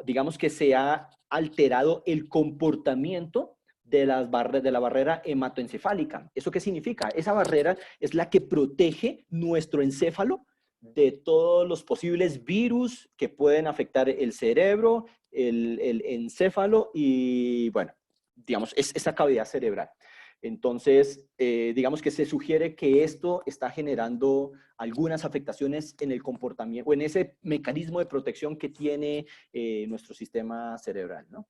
digamos que se ha alterado el comportamiento de la barrera hematoencefálica. ¿Eso qué significa? Esa barrera es la que protege nuestro encéfalo de todos los posibles virus que pueden afectar el cerebro, el encéfalo y, bueno, digamos, es esa cavidad cerebral. Entonces, digamos que se sugiere que esto está generando algunas afectaciones en el comportamiento o en ese mecanismo de protección que tiene nuestro sistema cerebral, ¿no?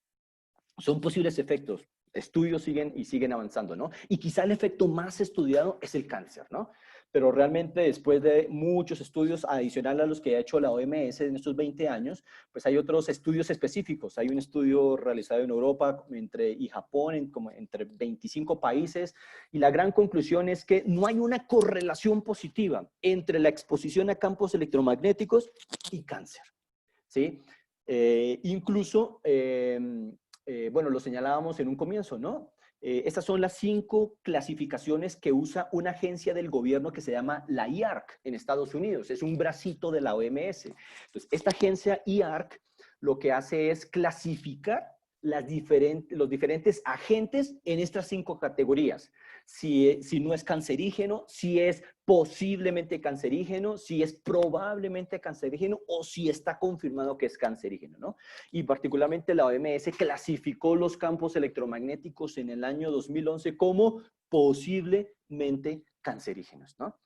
Son posibles efectos. Estudios siguen avanzando, ¿no? Y quizá el efecto más estudiado es el cáncer, ¿no? Pero realmente después de muchos estudios adicionales a los que ha hecho la OMS en estos 20 años, pues hay otros estudios específicos. Hay un estudio realizado en Europa y Japón, como entre 25 países, y la gran conclusión es que no hay una correlación positiva entre la exposición a campos electromagnéticos y cáncer, ¿sí? Incluso, bueno, lo señalábamos en un comienzo, ¿no? Estas son las 5 clasificaciones que usa una agencia del gobierno que se llama la IARC en Estados Unidos. Es un bracito de la OMS. Entonces, esta agencia IARC lo que hace es clasificar los diferentes agentes en estas 5 categorías. Si no es cancerígeno, si es posiblemente cancerígeno, si es probablemente cancerígeno o si está confirmado que es cancerígeno, ¿no? Y particularmente la OMS clasificó los campos electromagnéticos en el año 2011 como posiblemente cancerígenos, ¿no?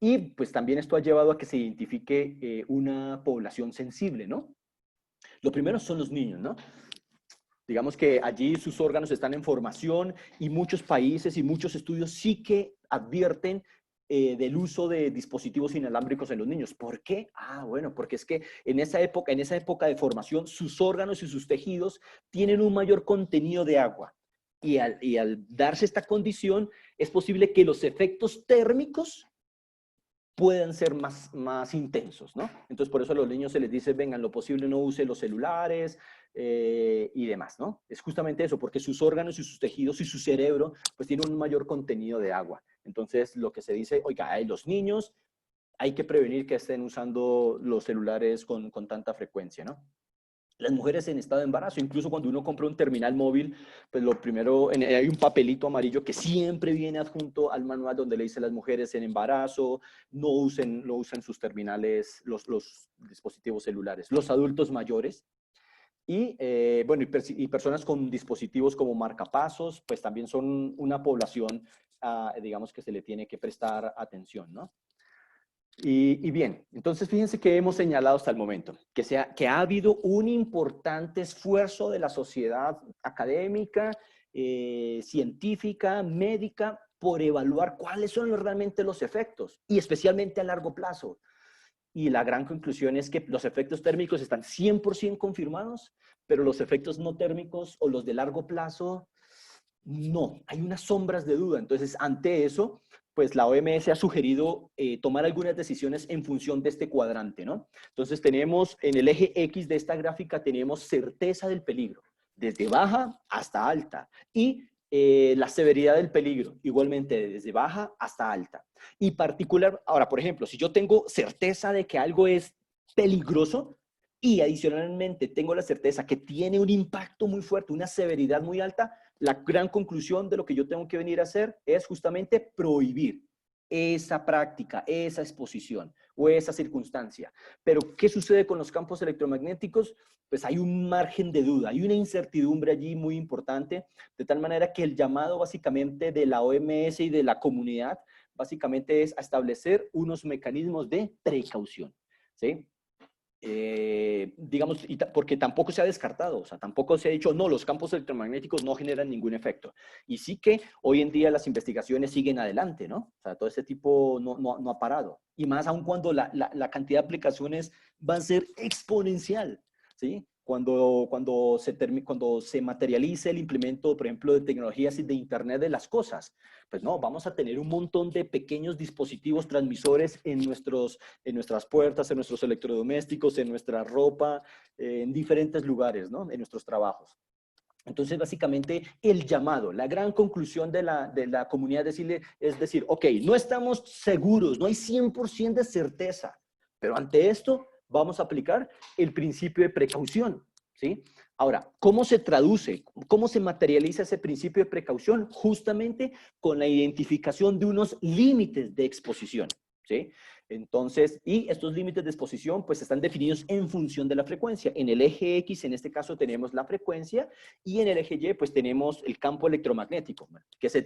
Y pues también esto ha llevado a que se identifique una población sensible, ¿no? Lo primero son los niños, ¿no? Digamos que allí sus órganos están en formación y muchos países y muchos estudios sí que advierten del uso de dispositivos inalámbricos en los niños. ¿Por qué? Ah, bueno, porque es que en esa época de formación, sus órganos y sus tejidos tienen un mayor contenido de agua. Y al darse esta condición, es posible que los efectos térmicos puedan ser más intensos, ¿no? Entonces, por eso a los niños se les dice, vengan, lo posible no use los celulares y demás, ¿no? Es justamente eso, porque sus órganos y sus tejidos y su cerebro, pues tienen un mayor contenido de agua. Entonces, lo que se dice, oiga, los niños hay que prevenir que estén usando los celulares con tanta frecuencia, ¿no? Las mujeres en estado de embarazo, incluso cuando uno compra un terminal móvil, pues lo primero, hay un papelito amarillo que siempre viene adjunto al manual donde le dice a las mujeres en embarazo, no usen sus terminales, los dispositivos celulares. Los adultos mayores y, bueno, y personas con dispositivos como marcapasos, pues también son una población, digamos, que se le tiene que prestar atención, ¿no? Y bien, entonces fíjense que hemos señalado hasta el momento, que ha habido un importante esfuerzo de la sociedad académica, científica, médica, por evaluar cuáles son realmente los efectos, y especialmente a largo plazo. Y la gran conclusión es que los efectos térmicos están 100% confirmados, pero los efectos no térmicos o los de largo plazo, no, hay unas sombras de duda. Entonces, ante eso, pues la OMS ha sugerido tomar algunas decisiones en función de este cuadrante, ¿no? Entonces tenemos en el eje X de esta gráfica, tenemos certeza del peligro, desde baja hasta alta, y la severidad del peligro, igualmente desde baja hasta alta. Y particular, ahora, por ejemplo, si yo tengo certeza de que algo es peligroso y adicionalmente tengo la certeza que tiene un impacto muy fuerte, una severidad muy alta, la gran conclusión de lo que yo tengo que venir a hacer es justamente prohibir esa práctica, esa exposición o esa circunstancia. Pero, ¿qué sucede con los campos electromagnéticos? Pues hay un margen de duda, hay una incertidumbre allí muy importante, de tal manera que el llamado básicamente de la OMS y de la comunidad, básicamente es a establecer unos mecanismos de precaución, ¿sí? Digamos, porque tampoco se ha descartado, o sea, tampoco se ha dicho, no, los campos electromagnéticos no generan ningún efecto. Y sí que hoy en día las investigaciones siguen adelante, ¿no? O sea, todo ese tipo no ha parado. Y más aún cuando la cantidad de aplicaciones va a ser exponencial, ¿sí? Cuando se materialice el implemento, por ejemplo, de tecnologías y de Internet de las cosas, pues no, vamos a tener un montón de pequeños dispositivos transmisores en nuestras puertas, en nuestros electrodomésticos, en nuestra ropa, en diferentes lugares, ¿no? En nuestros trabajos. Entonces, básicamente, el llamado, la gran conclusión de la comunidad es decir, ok, no estamos seguros, no hay 100% de certeza, pero ante esto vamos a aplicar el principio de precaución, ¿sí? Ahora, ¿cómo se traduce? ¿Cómo se materializa ese principio de precaución? Justamente con la identificación de unos límites de exposición, ¿sí? Entonces, y estos límites de exposición pues están definidos en función de la frecuencia. En el eje X, en este caso, tenemos la frecuencia y en el eje Y pues tenemos el campo electromagnético, que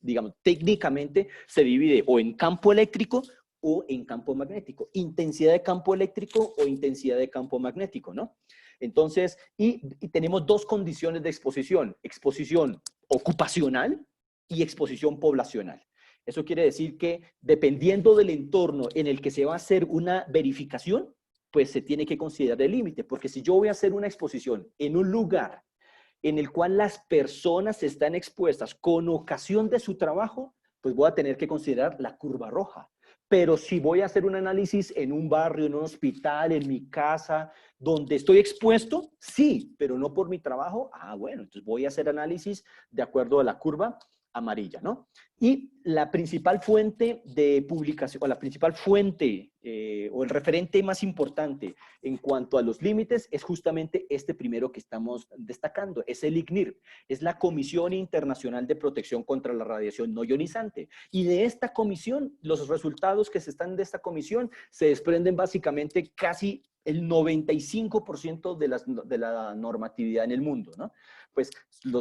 digamos, técnicamente se divide o en campo eléctrico o en campo magnético. Intensidad de campo eléctrico o intensidad de campo magnético, ¿no? Entonces, y tenemos dos condiciones de exposición. Exposición ocupacional y exposición poblacional. Eso quiere decir que dependiendo del entorno en el que se va a hacer una verificación, pues se tiene que considerar el límite, porque si yo voy a hacer una exposición en un lugar en el cual las personas están expuestas con ocasión de su trabajo, pues voy a tener que considerar la curva roja. Pero si voy a hacer un análisis en un barrio, en un hospital, en mi casa, donde estoy expuesto, sí, pero no por mi trabajo, bueno, entonces voy a hacer análisis de acuerdo a la curva amarilla, ¿no? Y la principal fuente de publicación, o la principal fuente o el referente más importante en cuanto a los límites es justamente este primero que estamos destacando, es el ICNIRP, es la Comisión Internacional de Protección contra la Radiación No Ionizante. Y de esta comisión, los resultados que se están de esta comisión se desprenden básicamente casi el 95% de la normatividad en el mundo, ¿no? Pues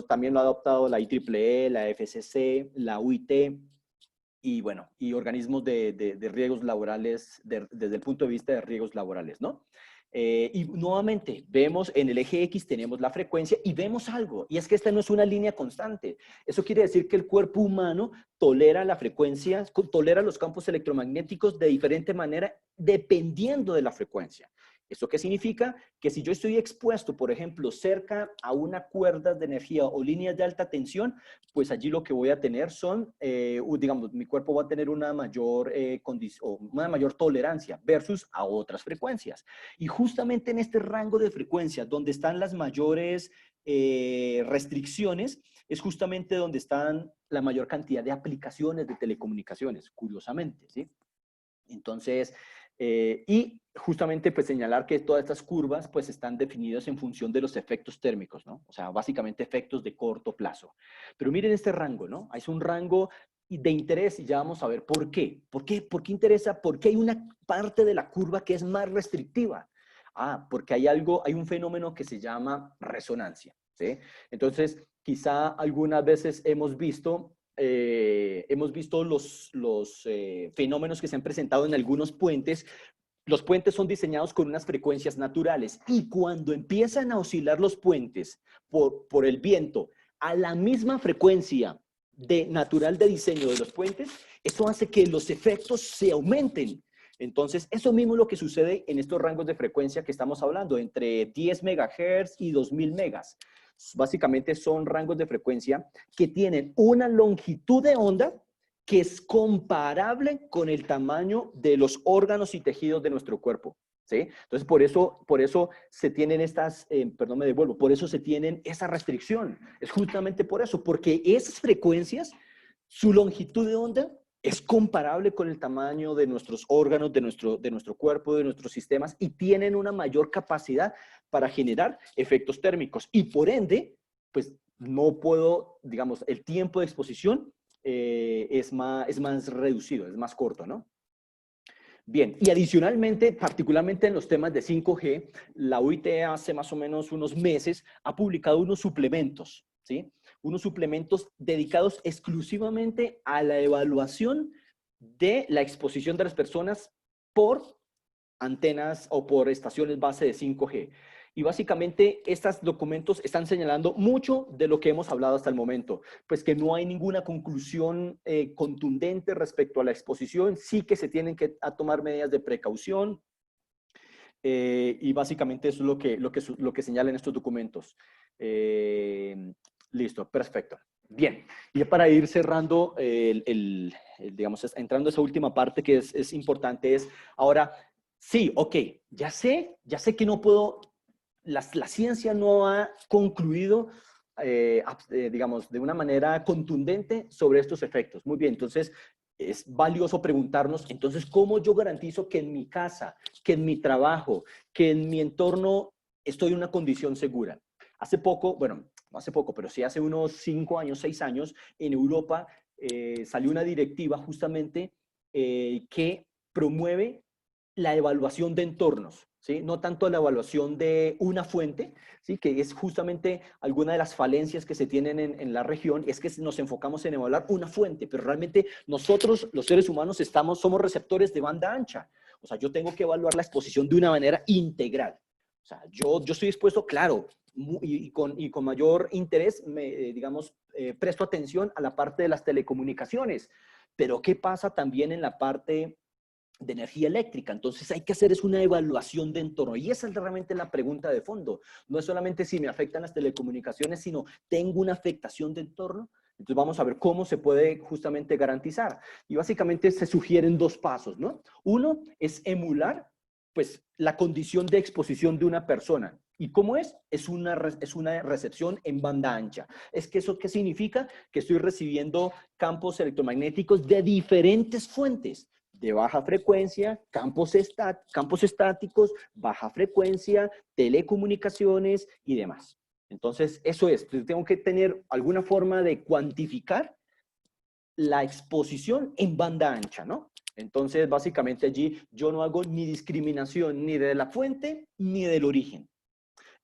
también lo ha adoptado la IEEE, la FCC, la UIT y bueno, y organismos de riesgos laborales, desde el punto de vista de riesgos laborales, ¿no? Y nuevamente, vemos en el eje X tenemos la frecuencia y vemos algo, y es que esta no es una línea constante. Eso quiere decir que el cuerpo humano tolera la frecuencia, tolera los campos electromagnéticos de diferente manera dependiendo de la frecuencia. ¿Eso qué significa? Que si yo estoy expuesto, por ejemplo, cerca a una cuerda de energía o líneas de alta tensión, pues allí lo que voy a tener son, digamos, mi cuerpo va a tener una mayor tolerancia versus a otras frecuencias. Y justamente en este rango de frecuencias, donde están las mayores restricciones, es justamente donde están la mayor cantidad de aplicaciones de telecomunicaciones, curiosamente, ¿sí? Entonces, y justamente pues señalar que todas estas curvas pues están definidas en función de los efectos térmicos, ¿no? O sea, básicamente efectos de corto plazo. Pero miren este rango, ¿no? Es un rango de interés y ya vamos a ver por qué. ¿Por qué interesa? Porque hay una parte de la curva que es más restrictiva. Porque hay un fenómeno que se llama resonancia, ¿sí? Entonces, quizá algunas veces hemos visto los fenómenos que se han presentado en algunos puentes. Los puentes son diseñados con unas frecuencias naturales y cuando empiezan a oscilar los puentes por el viento a la misma frecuencia natural de diseño de los puentes, eso hace que los efectos se aumenten. Entonces, eso mismo es lo que sucede en estos rangos de frecuencia que estamos hablando, entre 10 MHz y 2000 megas. Básicamente son rangos de frecuencia que tienen una longitud de onda que es comparable con el tamaño de los órganos y tejidos de nuestro cuerpo, ¿sí? Entonces, por eso se tienen por eso se tienen esa restricción. Es justamente por eso, porque esas frecuencias, su longitud de onda es comparable con el tamaño de nuestros órganos, de nuestro cuerpo, de nuestros sistemas, y tienen una mayor capacidad para generar efectos térmicos. Y por ende, pues no puedo, digamos, el tiempo de exposición es más reducido, es más corto, ¿no? Bien, y adicionalmente, particularmente en los temas de 5G, la OIT hace más o menos unos meses ha publicado unos suplementos, ¿sí? Unos suplementos dedicados exclusivamente a la evaluación de la exposición de las personas por antenas o por estaciones base de 5G. Y básicamente estos documentos están señalando mucho de lo que hemos hablado hasta el momento, pues que no hay ninguna conclusión contundente respecto a la exposición, sí que se tienen que tomar medidas de precaución, y básicamente eso es lo que señalan estos documentos. Listo, perfecto. Bien, y para ir cerrando, digamos, entrando a esa última parte que es importante, es ahora, sí, ok, ya sé que no puedo, la ciencia no ha concluido, digamos, de una manera contundente sobre estos efectos. Muy bien, entonces es valioso preguntarnos, entonces, ¿cómo yo garantizo que en mi casa, que en mi trabajo, que en mi entorno estoy en una condición segura? Hace poco, bueno, no hace poco, pero sí hace unos 5 años, 6 años, en Europa salió una directiva justamente que promueve la evaluación de entornos, ¿sí? No tanto la evaluación de una fuente, ¿sí? Que es justamente alguna de las falencias que se tienen en la región, es que nos enfocamos en evaluar una fuente, pero realmente nosotros, los seres humanos, somos receptores de banda ancha. O sea, yo tengo que evaluar la exposición de una manera integral. O sea, yo estoy dispuesto, claro, y con mayor interés, digamos, presto atención a la parte de las telecomunicaciones. Pero ¿qué pasa también en la parte de energía eléctrica? Entonces hay que hacer es una evaluación de entorno, y esa es realmente la pregunta de fondo. No es solamente si me afectan las telecomunicaciones, sino tengo una afectación de entorno. Entonces vamos a ver cómo se puede justamente garantizar. Y básicamente se sugieren 2 pasos, ¿no? Uno es emular, pues, la condición de exposición de una persona. ¿Y cómo es? Es una recepción en banda ancha. ¿Es que eso qué significa? Que estoy recibiendo campos electromagnéticos de diferentes fuentes, de baja frecuencia, campos estáticos, baja frecuencia, telecomunicaciones y demás. Entonces, eso es. Tengo que tener alguna forma de cuantificar la exposición en banda ancha, ¿no? Entonces, básicamente allí yo no hago ni discriminación ni de la fuente ni del origen.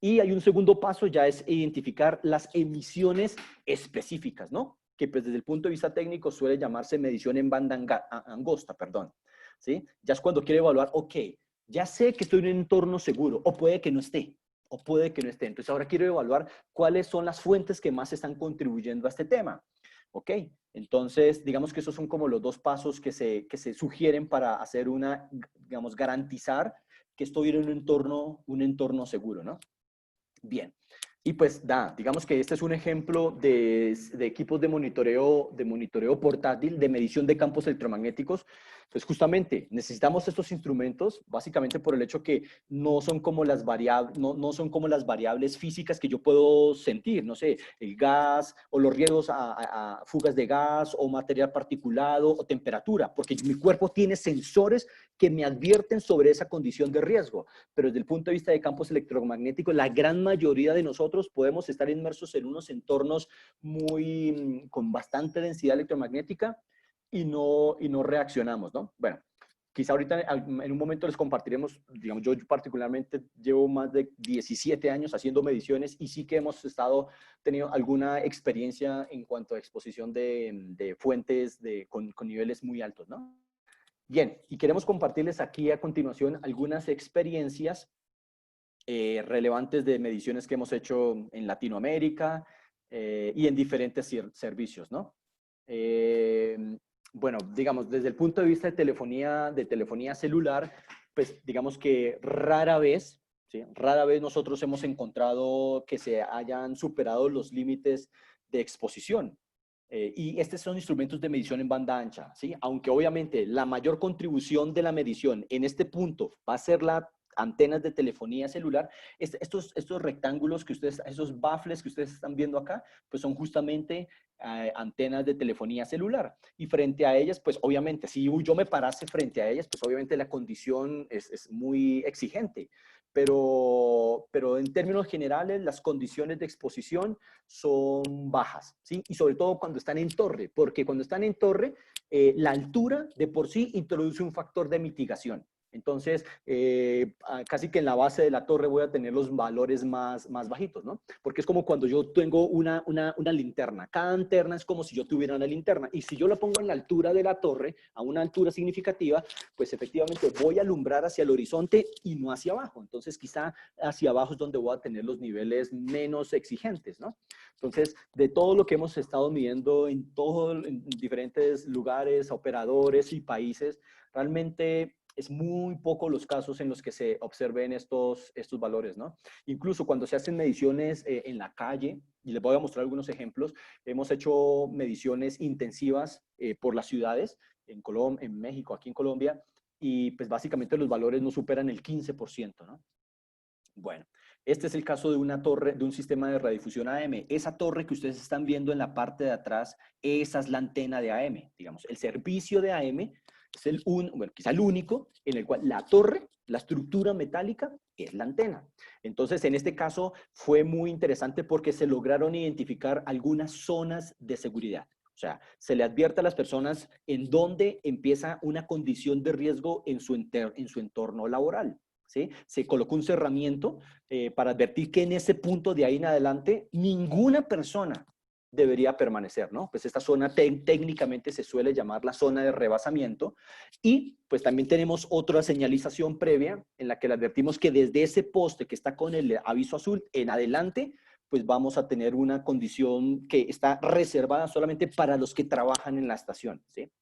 Y hay un segundo paso, ya es identificar las emisiones específicas, ¿no? Que pues desde el punto de vista técnico suele llamarse medición en banda angosta, perdón. ¿Sí? Ya es cuando quiero evaluar, ok, ya sé que estoy en un entorno seguro, o puede que no esté, o puede que no esté. Entonces ahora quiero evaluar cuáles son las fuentes que más están contribuyendo a este tema. Ok, entonces digamos que esos son como los 2 pasos que se sugieren para hacer digamos, garantizar que estoy en un entorno seguro, ¿no? Bien. Y pues digamos que este es un ejemplo de equipos de monitoreo portátil, de medición de campos electromagnéticos. Pues justamente necesitamos estos instrumentos, básicamente por el hecho que no son como las variables físicas que yo puedo sentir, no sé, el gas o los riesgos a fugas de gas o material particulado o temperatura, porque mi cuerpo tiene sensores que me advierten sobre esa condición de riesgo. Pero desde el punto de vista de campos electromagnéticos, la gran mayoría de nosotros podemos estar inmersos en unos entornos con bastante densidad electromagnética y no reaccionamos, ¿no? Bueno, quizá ahorita en un momento les compartiremos, digamos, yo particularmente llevo más de 17 años haciendo mediciones y sí que hemos tenido alguna experiencia en cuanto a exposición de fuentes con niveles muy altos, ¿no? Bien, y queremos compartirles aquí a continuación algunas experiencias relevantes de mediciones que hemos hecho en Latinoamérica y en diferentes servicios, ¿no? Bueno, digamos, desde el punto de vista de telefonía celular, pues digamos que rara vez nosotros hemos encontrado que se hayan superado los límites de exposición. Y estos son instrumentos de medición en banda ancha, ¿sí? Aunque obviamente la mayor contribución de la medición en este punto va a ser la antenas de telefonía celular, estos rectángulos esos baffles que ustedes están viendo acá, pues son justamente antenas de telefonía celular. Y frente a ellas, pues obviamente, si yo me parase frente a ellas, pues obviamente la condición es muy exigente. pero en términos generales las condiciones de exposición son bajas, ¿sí? Y sobre todo cuando están en torre, porque cuando están en torre, la altura de por sí introduce un factor de mitigación. Entonces, casi que en la base de la torre voy a tener los valores más bajitos, ¿no? Porque es como cuando yo tengo una linterna. Cada linterna es como si yo tuviera una linterna. Y si yo la pongo en la altura de la torre, a una altura significativa, pues efectivamente voy a alumbrar hacia el horizonte y no hacia abajo. Entonces, quizá hacia abajo es donde voy a tener los niveles menos exigentes, ¿no? Entonces, de todo lo que hemos estado midiendo en diferentes lugares, operadores y países, realmente es muy poco los casos en los que se observen estos valores, ¿no? Incluso cuando se hacen mediciones en la calle, y les voy a mostrar algunos ejemplos, hemos hecho mediciones intensivas por las ciudades, en México, aquí en Colombia, y pues básicamente los valores no superan el 15%, ¿no? Bueno, este es el caso de una torre, de un sistema de radiodifusión AM. Esa torre que ustedes están viendo en la parte de atrás, esa es la antena de AM, digamos. El servicio de AM es bueno, quizá el único en el cual la torre, la estructura metálica, es la antena. Entonces, en este caso fue muy interesante porque se lograron identificar algunas zonas de seguridad. O sea, se le advierte a las personas en dónde empieza una condición de riesgo en su entorno laboral. ¿Sí? Se colocó un cerramiento para advertir que en ese punto de ahí en adelante ninguna persona debería permanecer, ¿no? Pues esta zona técnicamente se suele llamar la zona de rebasamiento y pues también tenemos otra señalización previa en la que le advertimos que desde ese poste que está con el aviso azul en adelante, pues vamos a tener una condición que está reservada solamente para los que trabajan en la estación, ¿sí?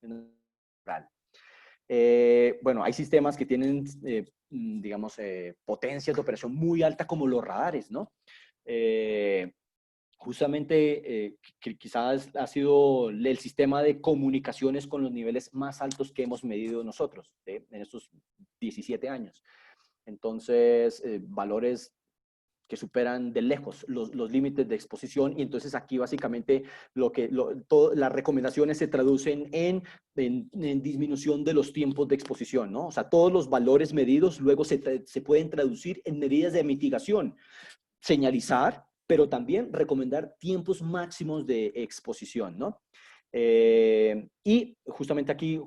Bueno, hay sistemas que tienen, digamos, potencias de operación muy alta como los radares, ¿no? Justamente quizás ha sido el sistema de comunicaciones con los niveles más altos que hemos medido nosotros, ¿sí? En estos 17 años. Entonces, valores que superan de lejos los límites de exposición y entonces aquí básicamente las recomendaciones se traducen en disminución de los tiempos de exposición, ¿no? O sea, todos los valores medidos luego se pueden traducir en medidas de mitigación, señalizar, pero también recomendar tiempos máximos de exposición, ¿no? Y justamente aquí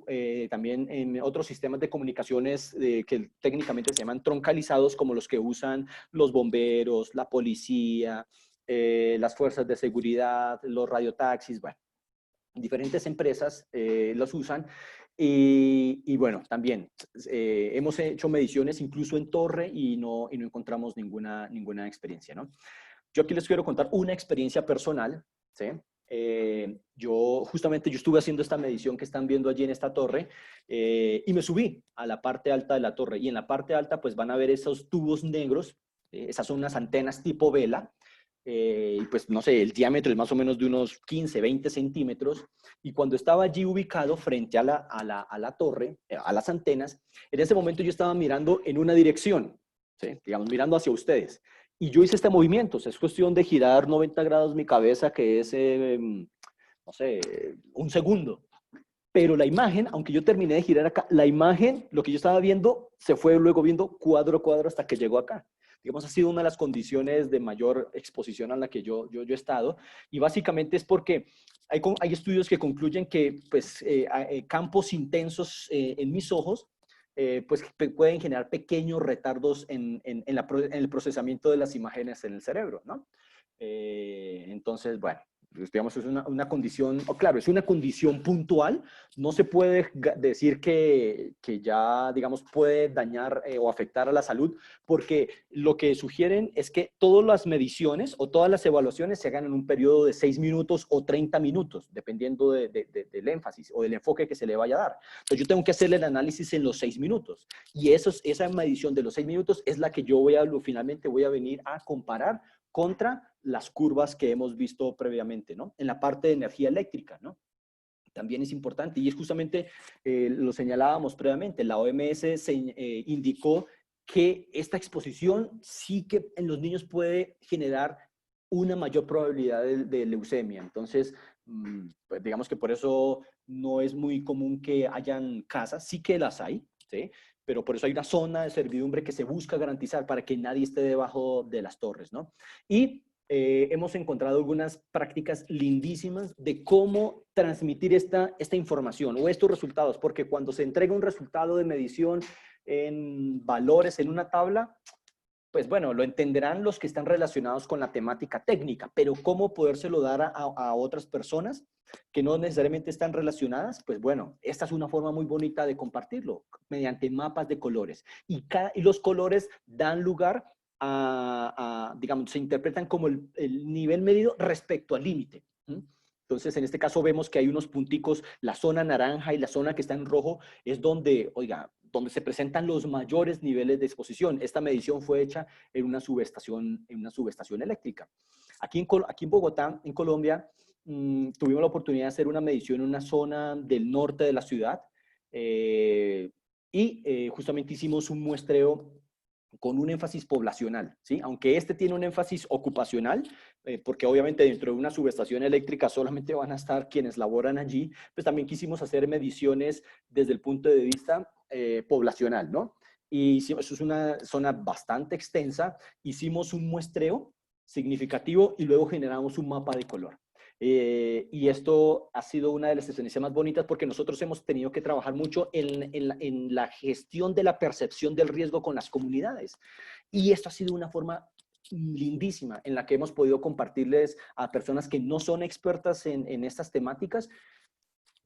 también en otros sistemas de comunicaciones que técnicamente se llaman troncalizados, como los que usan los bomberos, la policía, las fuerzas de seguridad, los radiotaxis, bueno, diferentes empresas los usan. Y bueno, también hemos hecho mediciones incluso en torre y no encontramos ninguna experiencia, ¿no? Yo aquí les quiero contar una experiencia personal, ¿sí? Yo estuve haciendo esta medición que están viendo allí en esta torre y me subí a la parte alta de la torre y en la parte alta pues van a ver esos tubos negros, esas son unas antenas tipo vela y pues no sé, el diámetro es más o menos de unos 15, 20 centímetros y cuando estaba allí ubicado frente a la torre, a las antenas, en ese momento yo estaba mirando en una dirección, ¿sí? Digamos, mirando hacia ustedes. Y yo hice este movimiento, o sea, es cuestión de girar 90 grados mi cabeza, que es, no sé, un segundo. Pero la imagen, aunque yo terminé de girar acá, la imagen, lo que yo estaba viendo, se fue luego viendo cuadro a cuadro hasta que llegó acá. Digamos, ha sido una de las condiciones de mayor exposición a la que yo he estado. Y básicamente es porque hay estudios que concluyen que pues, campos intensos en mis ojos pues pueden generar pequeños retardos en el procesamiento de las imágenes en el cerebro, ¿no? Entonces, bueno, digamos, es una condición, claro, es una condición puntual, no se puede decir que ya, digamos, puede dañar o afectar a la salud, porque lo que sugieren es que todas las mediciones o todas las evaluaciones se hagan en un periodo de 6 minutos o 30 minutos, dependiendo del énfasis o del enfoque que se le vaya a dar. Entonces, yo tengo que hacerle el análisis en los 6 minutos, y esa medición de los 6 minutos es la que yo finalmente voy a venir a comparar contra las curvas que hemos visto previamente, ¿no? En la parte de energía eléctrica, ¿no? También es importante y es justamente, lo señalábamos previamente, la OMS indicó que esta exposición sí que en los niños puede generar una mayor probabilidad de leucemia. Entonces, pues digamos que por eso no es muy común que hayan casas, sí que las hay, ¿sí? Pero por eso hay una zona de servidumbre que se busca garantizar para que nadie esté debajo de las torres, ¿no? Y hemos encontrado algunas prácticas lindísimas de cómo transmitir esta información o estos resultados, porque cuando se entrega un resultado de medición en valores en una tabla, pues bueno, lo entenderán los que están relacionados con la temática técnica, pero cómo podérselo dar a otras personas que no necesariamente están relacionadas, pues bueno, esta es una forma muy bonita de compartirlo, mediante mapas de colores. Y los colores dan lugar digamos, se interpretan como el nivel medido respecto al límite. Entonces, en este caso vemos que hay unos punticos, la zona naranja y la zona que está en rojo es donde, oiga, donde se presentan los mayores niveles de exposición. Esta medición fue hecha en una subestación eléctrica. Aquí en Bogotá, en Colombia, tuvimos la oportunidad de hacer una medición en una zona del norte de la ciudad justamente hicimos un muestreo con un énfasis poblacional, ¿sí? Aunque este tiene un énfasis ocupacional, porque obviamente dentro de una subestación eléctrica solamente van a estar quienes laboran allí, pues también quisimos hacer mediciones desde el punto de vista poblacional, ¿no? Y eso es una zona bastante extensa, hicimos un muestreo significativo y luego generamos un mapa de color. Y esto ha sido una de las experiencias más bonitas porque nosotros hemos tenido que trabajar mucho en la gestión de la percepción del riesgo con las comunidades. Y esto ha sido una forma lindísima en la que hemos podido compartirles a personas que no son expertas en estas temáticas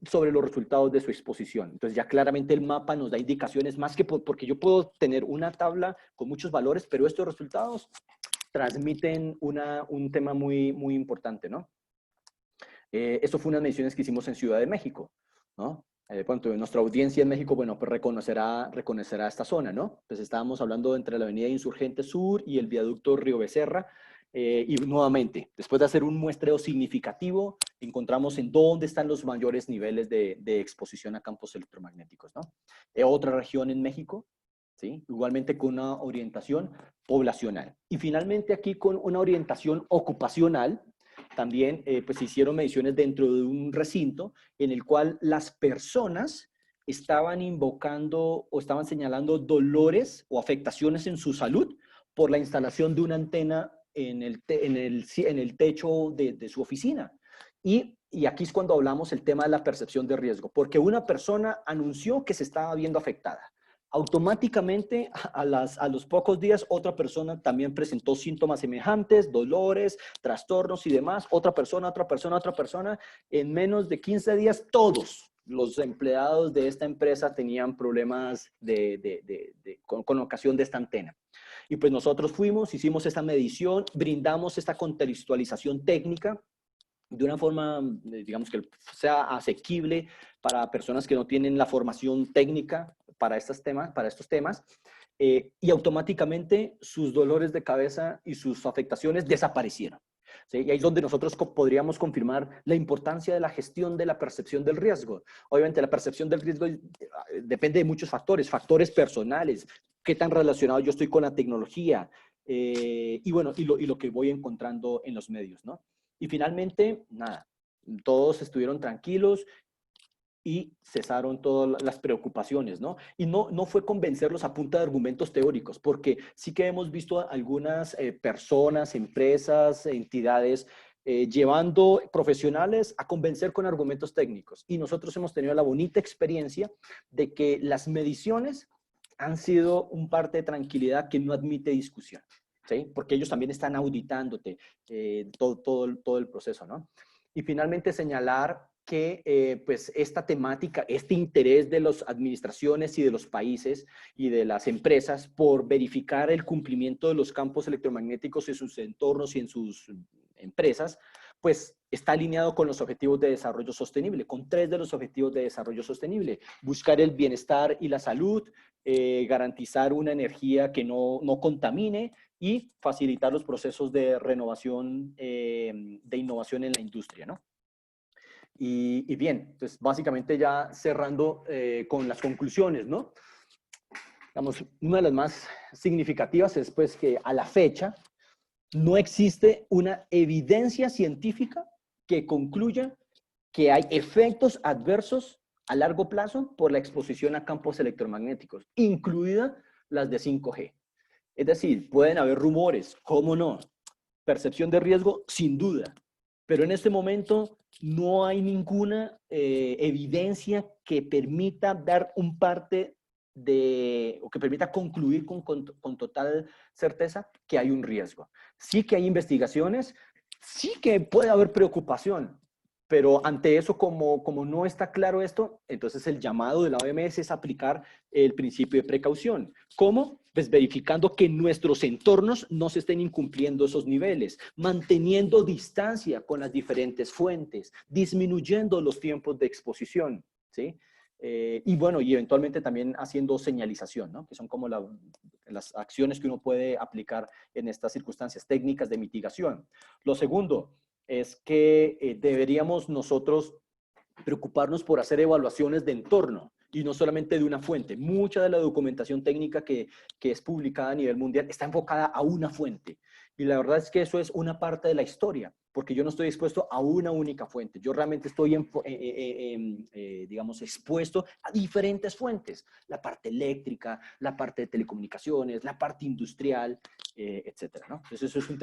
sobre los resultados de su exposición. Entonces ya claramente el mapa nos da indicaciones más que porque yo puedo tener una tabla con muchos valores, pero estos resultados transmiten un tema muy, muy importante, ¿no? Esto fue unas mediciones que hicimos en Ciudad de México, ¿no? Nuestra audiencia en México, bueno, pues reconocerá esta zona, ¿no? Pues estábamos hablando entre la avenida Insurgente Sur y el viaducto Río Becerra, y nuevamente, después de hacer un muestreo significativo, encontramos en dónde están los mayores niveles de exposición a campos electromagnéticos, ¿no? Otra región en México, ¿sí? Igualmente con una orientación poblacional. Y finalmente aquí con una orientación ocupacional, también pues se hicieron mediciones dentro de un recinto en el cual las personas estaban invocando o estaban señalando dolores o afectaciones en su salud por la instalación de una antena en el techo de su oficina. Y aquí es cuando hablamos el tema de la percepción de riesgo, porque una persona anunció que se estaba viendo afectada. Automáticamente, a los pocos días, otra persona también presentó síntomas semejantes, dolores, trastornos y demás. Otra persona. En menos de 15 días, todos los empleados de esta empresa tenían problemas con ocasión de esta antena. Y pues nosotros fuimos, hicimos esta medición, brindamos esta contextualización técnica de una forma, digamos, que sea asequible para personas que no tienen la formación técnica para estos temas, y automáticamente sus dolores de cabeza y sus afectaciones desaparecieron. ¿Sí? Y ahí es donde nosotros podríamos confirmar la importancia de la gestión de la percepción del riesgo. Obviamente la percepción del riesgo depende de muchos factores personales, qué tan relacionado yo estoy con la tecnología, y bueno, y lo que voy encontrando en los medios, ¿no? Y finalmente, nada, todos estuvieron tranquilos y cesaron todas las preocupaciones, ¿no? Y no fue convencerlos a punta de argumentos teóricos, porque sí que hemos visto a algunas personas, empresas, entidades, llevando profesionales a convencer con argumentos técnicos. Y nosotros hemos tenido la bonita experiencia de que las mediciones han sido un parte de tranquilidad que no admite discusión. ¿Sí? Porque ellos también están auditándote todo el proceso, ¿no? Y finalmente señalar que pues esta temática, este interés de las administraciones y de los países y de las empresas por verificar el cumplimiento de los campos electromagnéticos en sus entornos y en sus empresas, pues está alineado con los objetivos de desarrollo sostenible, con 3 de los objetivos de desarrollo sostenible: buscar el bienestar y la salud, garantizar una energía que no contamine y facilitar los procesos de renovación, de innovación en la industria, ¿no? Y bien, pues básicamente ya cerrando con las conclusiones, ¿no? Digamos, una de las más significativas es pues que a la fecha no existe una evidencia científica que concluya que hay efectos adversos a largo plazo por la exposición a campos electromagnéticos, incluida las de 5G. Es decir, pueden haber rumores, ¿cómo no? Percepción de riesgo, sin duda. Pero en este momento no hay ninguna evidencia que permita dar un parte o que permita concluir con total certeza que hay un riesgo. Sí que hay investigaciones, sí que puede haber preocupación, pero ante eso, como no está claro esto, entonces el llamado de la OMS es aplicar el principio de precaución. ¿Cómo? Pues verificando que nuestros entornos no se estén incumpliendo esos niveles, manteniendo distancia con las diferentes fuentes, disminuyendo los tiempos de exposición, ¿sí? Y bueno, y eventualmente también haciendo señalización, ¿no? Que son como las acciones que uno puede aplicar en estas circunstancias, técnicas de mitigación. Lo segundo es que deberíamos nosotros preocuparnos por hacer evaluaciones de entorno y no solamente de una fuente. Mucha de la documentación técnica que es publicada a nivel mundial está enfocada a una fuente. Y la verdad es que eso es una parte de la historia, porque yo no estoy expuesto a una única fuente. Yo realmente estoy, digamos, expuesto a diferentes fuentes. La parte eléctrica, la parte de telecomunicaciones, la parte industrial, etcétera, ¿no? Entonces eso es un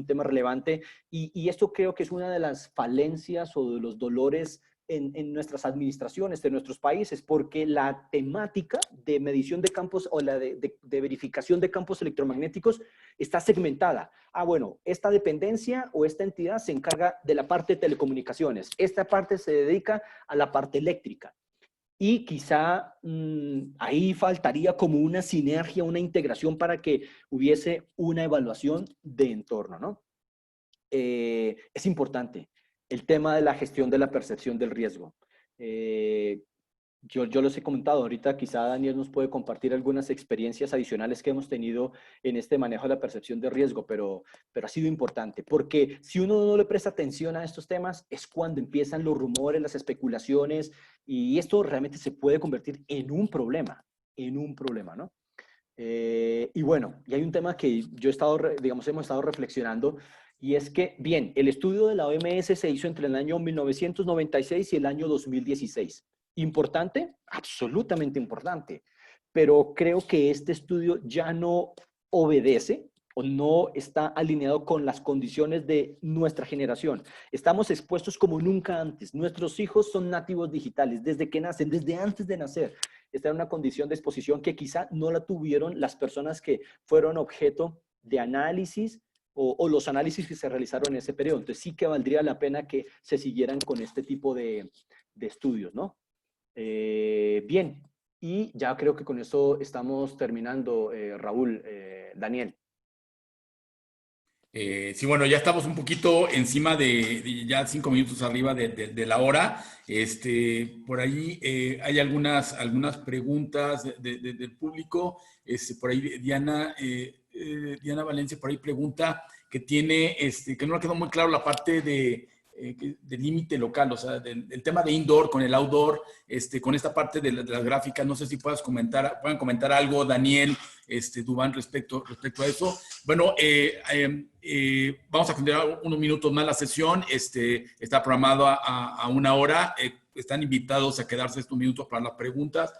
tema relevante y esto creo que es una de las falencias o de los dolores en nuestras administraciones de nuestros países, porque la temática de medición de campos o la de verificación de campos electromagnéticos está segmentada. Ah, bueno, esta dependencia o esta entidad se encarga de la parte de telecomunicaciones, esta parte se dedica a la parte eléctrica. Y quizá ahí faltaría como una sinergia, una integración para que hubiese una evaluación de entorno, ¿no? Es importante el tema de la gestión de la percepción del riesgo. Yo les he comentado, ahorita quizá Daniel nos puede compartir algunas experiencias adicionales que hemos tenido en este manejo de la percepción de riesgo, pero ha sido importante, porque si uno no le presta atención a estos temas, es cuando empiezan los rumores, las especulaciones, y esto realmente se puede convertir en un problema, ¿no? Y bueno, y hay un tema que yo he estado, digamos, hemos estado reflexionando, y es que, bien, el estudio de la OMS se hizo entre el año 1996 y el año 2016. ¿Importante? Absolutamente importante. Pero creo que este estudio ya no obedece o no está alineado con las condiciones de nuestra generación. Estamos expuestos como nunca antes. Nuestros hijos son nativos digitales desde que nacen, desde antes de nacer. Está en una condición de exposición que quizá no la tuvieron las personas que fueron objeto de análisis o los análisis que se realizaron en ese periodo. Entonces sí que valdría la pena que se siguieran con este tipo de estudios, ¿no? Bien, y ya creo que con eso estamos terminando, Raúl, Daniel. Sí, bueno, ya estamos un poquito encima ya 5 minutos arriba de la hora. Por ahí hay algunas preguntas del público. Por ahí Diana Valencia por ahí pregunta que que no le quedó muy claro la parte de límite local, o sea, el tema de indoor con el outdoor, con esta parte de las gráficas. No sé si puedan comentar algo, Daniel, Duván, respecto a eso. Bueno, vamos a continuar unos minutos más la sesión. Está programado a 1 hora. Están invitados a quedarse estos minutos para las preguntas.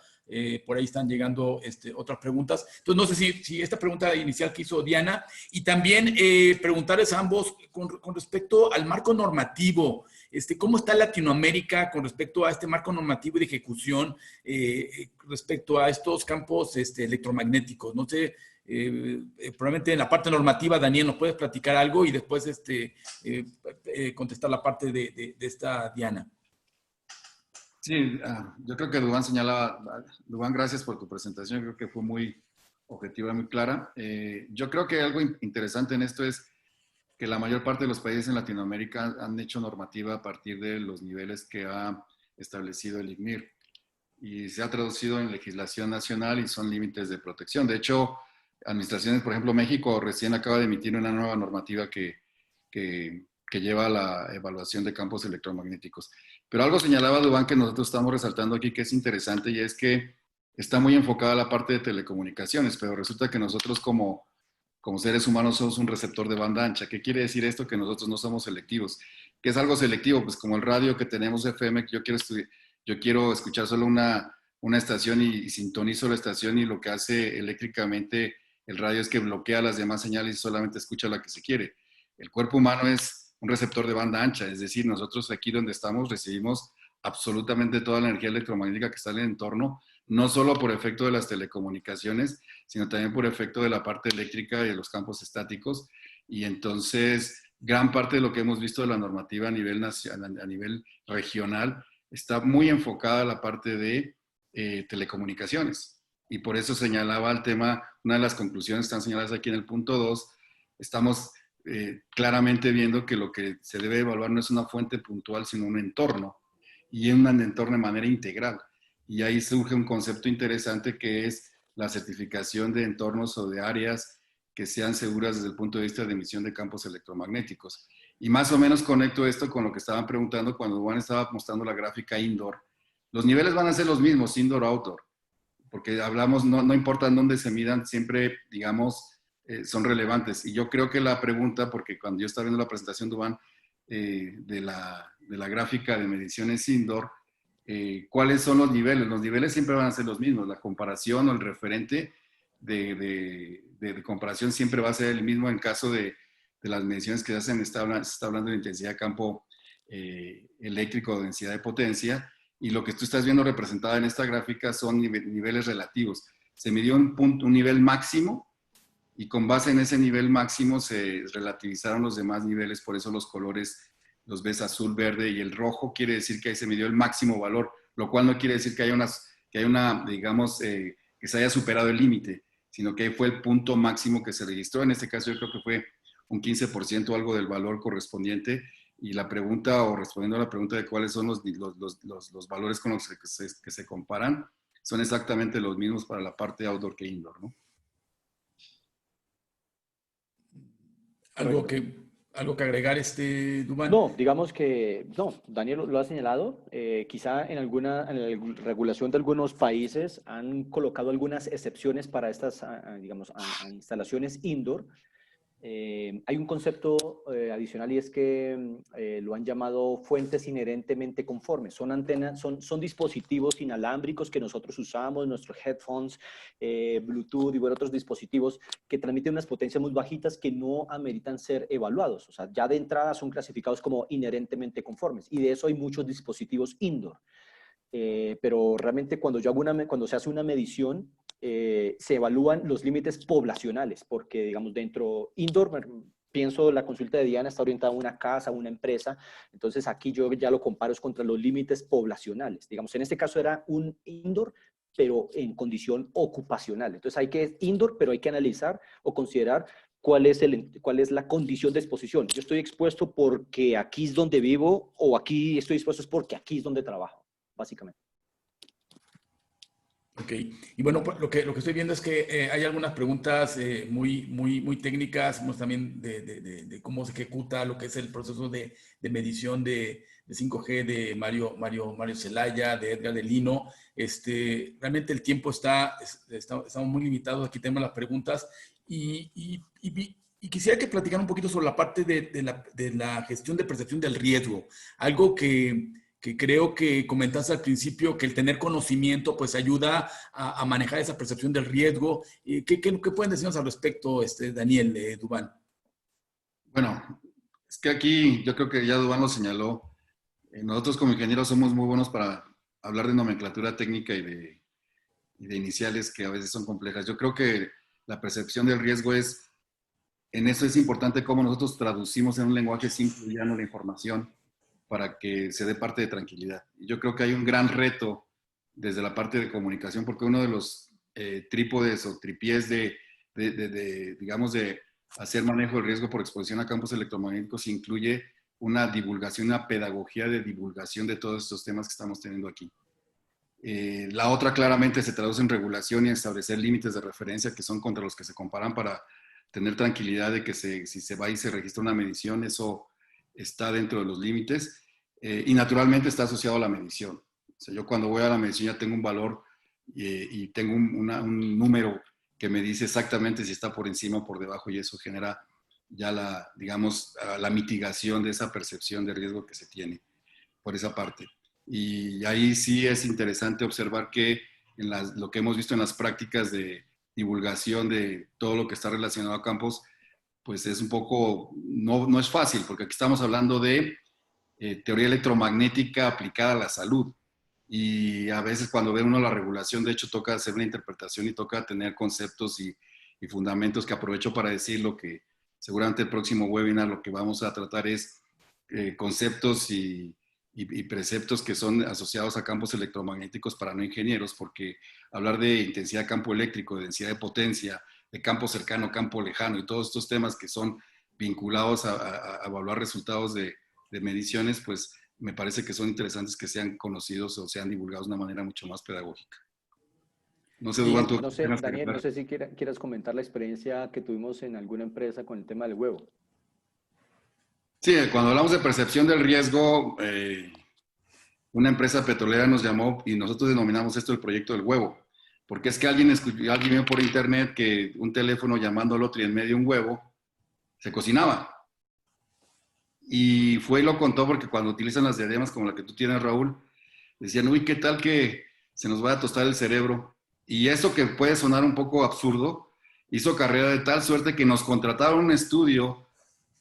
Por ahí están llegando otras preguntas. Entonces, no sé si esta pregunta inicial que hizo Diana, y también preguntarles a ambos con respecto al marco normativo. ¿Cómo está Latinoamérica con respecto a este marco normativo de ejecución respecto a estos campos electromagnéticos? No sé, probablemente en la parte normativa, Daniel, ¿nos puedes platicar algo y después contestar la parte de esta Diana? Sí, yo creo que Duván, gracias por tu presentación, creo que fue muy objetiva, muy clara. Yo creo que algo interesante en esto es que la mayor parte de los países en Latinoamérica han hecho normativa a partir de los niveles que ha establecido el ICNIR y se ha traducido en legislación nacional y son límites de protección. De hecho, administraciones, por ejemplo, México recién acaba de emitir una nueva normativa que lleva a la evaluación de campos electromagnéticos. Pero algo señalaba Duván que nosotros estamos resaltando aquí que es interesante y es que está muy enfocada la parte de telecomunicaciones, pero resulta que nosotros como seres humanos somos un receptor de banda ancha. ¿Qué quiere decir esto? Que nosotros no somos selectivos. ¿Qué es algo selectivo? Pues como el radio que tenemos FM, que yo quiero Yo quiero escuchar solo una estación y sintonizo la estación, y lo que hace eléctricamente el radio es que bloquea las demás señales y solamente escucha la que se quiere. El cuerpo humano es un receptor de banda ancha, es decir, nosotros aquí donde estamos recibimos absolutamente toda la energía electromagnética que está en el entorno, no solo por efecto de las telecomunicaciones, sino también por efecto de la parte eléctrica y de los campos estáticos. Y entonces, gran parte de lo que hemos visto de la normativa a nivel regional está muy enfocada a la parte de telecomunicaciones. Y por eso señalaba el tema, una de las conclusiones están señaladas aquí en el punto 2, estamos claramente viendo que lo que se debe evaluar no es una fuente puntual, sino un entorno, y en un entorno de manera integral. Y ahí surge un concepto interesante que es la certificación de entornos o de áreas que sean seguras desde el punto de vista de emisión de campos electromagnéticos. Y más o menos conecto esto con lo que estaban preguntando cuando Juan estaba mostrando la gráfica indoor. Los niveles van a ser los mismos, indoor o outdoor, porque hablamos, no importa en dónde se midan, siempre, digamos, son relevantes. Y yo creo que la pregunta, porque cuando yo estaba viendo la presentación de Juan, de la gráfica de mediciones indoor, ¿cuáles son los niveles? Los niveles siempre van a ser los mismos. La comparación o el referente de comparación siempre va a ser el mismo en caso de las mediciones que se hacen. Se está hablando de intensidad de campo eléctrico o densidad de potencia, y lo que tú estás viendo representado en esta gráfica son niveles relativos. Se midió un nivel máximo, y con base en ese nivel máximo se relativizaron los demás niveles. Por eso los colores los ves azul, verde, y el rojo quiere decir que ahí se midió el máximo valor, lo cual no quiere decir que haya una digamos, que se haya superado el límite, sino que fue el punto máximo que se registró. En este caso yo creo que fue un 15% o algo del valor correspondiente. Y la pregunta, o respondiendo a la pregunta de cuáles son los valores con los que se comparan, son exactamente los mismos para la parte outdoor que indoor, ¿no? ¿Algo que agregar, Duván? No, digamos que, no, Daniel lo ha señalado. Quizá en la regulación de algunos países han colocado algunas excepciones para estas, digamos, a instalaciones indoor. Hay un concepto adicional, y es que lo han llamado fuentes inherentemente conformes. Son antenas, son dispositivos inalámbricos que nosotros usamos, nuestros headphones, Bluetooth y otros dispositivos que transmiten unas potencias muy bajitas que no ameritan ser evaluados. O sea, ya de entrada son clasificados como inherentemente conformes, y de eso hay muchos dispositivos indoor. Pero realmente cuando se hace una medición, se evalúan los límites poblacionales, porque digamos dentro indoor, pienso la consulta de Diana está orientada a una casa, a una empresa, entonces aquí yo ya lo comparo contra los límites poblacionales. Digamos, en este caso era un indoor, pero en condición ocupacional. Entonces indoor, pero hay que analizar o considerar cuál es la condición de exposición. Yo estoy expuesto porque aquí es donde vivo, o aquí estoy expuesto es porque aquí es donde trabajo, básicamente. Ok, y bueno, pues, lo que estoy viendo es que hay algunas preguntas muy técnicas, también de cómo se ejecuta lo que es el proceso de medición de 5G de Mario Zelaya, de Edgar de Lino. Realmente el tiempo estamos muy limitados, aquí tenemos las preguntas, y quisiera que platicaran un poquito sobre la parte de la gestión de percepción del riesgo, algo que creo que comentaste al principio, que el tener conocimiento pues ayuda a manejar esa percepción del riesgo. ¿Qué pueden decirnos al respecto, Daniel Duván? Bueno, es que aquí yo creo que ya Duván lo señaló. Nosotros como ingenieros somos muy buenos para hablar de nomenclatura técnica y de iniciales que a veces son complejas. Yo creo que la percepción del riesgo en eso es importante cómo nosotros traducimos en un lenguaje simple y llano la información para que se dé parte de tranquilidad. Y yo creo que hay un gran reto desde la parte de comunicación, porque uno de los trípodes o tripiés digamos, de hacer manejo del riesgo por exposición a campos electromagnéticos incluye una divulgación, una pedagogía de divulgación de todos estos temas que estamos teniendo aquí. La otra claramente se traduce en regulación y en establecer límites de referencia que son contra los que se comparan para tener tranquilidad de que si se va y se registra una medición, eso está dentro de los límites, y naturalmente está asociado a la medición. O sea, yo cuando voy a la medición ya tengo un valor y tengo un número que me dice exactamente si está por encima o por debajo, y eso genera ya digamos, la mitigación de esa percepción de riesgo que se tiene por esa parte. Y ahí sí es interesante observar que lo que hemos visto en las prácticas de divulgación de todo lo que está relacionado a campos, pues es un poco, no es fácil, porque aquí estamos hablando de teoría electromagnética aplicada a la salud. Y a veces cuando ve uno la regulación, de hecho toca hacer una interpretación y toca tener conceptos y fundamentos, que aprovecho para decir lo que seguramente el próximo webinar lo que vamos a tratar es conceptos y preceptos que son asociados a campos electromagnéticos para no ingenieros, porque hablar de intensidad de campo eléctrico, de densidad de potencia, de campo cercano, campo lejano y todos estos temas que son vinculados a evaluar resultados de mediciones, pues me parece que son interesantes que sean conocidos o sean divulgados de una manera mucho más pedagógica. No sé, Sí, Duan, tú no sé, tienes que Daniel, no agregar. sé si quieras comentar la experiencia que tuvimos en alguna empresa con el tema del huevo. Sí, cuando hablamos de percepción del riesgo, una empresa petrolera nos llamó y nosotros denominamos esto el proyecto del huevo, porque es que alguien vio por internet que un teléfono llamando al otro y en medio un huevo se cocinaba. Y fue y lo contó porque cuando utilizan las diademas como la que tú tienes, Raúl, decían, uy, ¿qué tal que se nos va a tostar el cerebro? Y eso que puede sonar un poco absurdo, hizo carrera de tal suerte que nos contrataron un estudio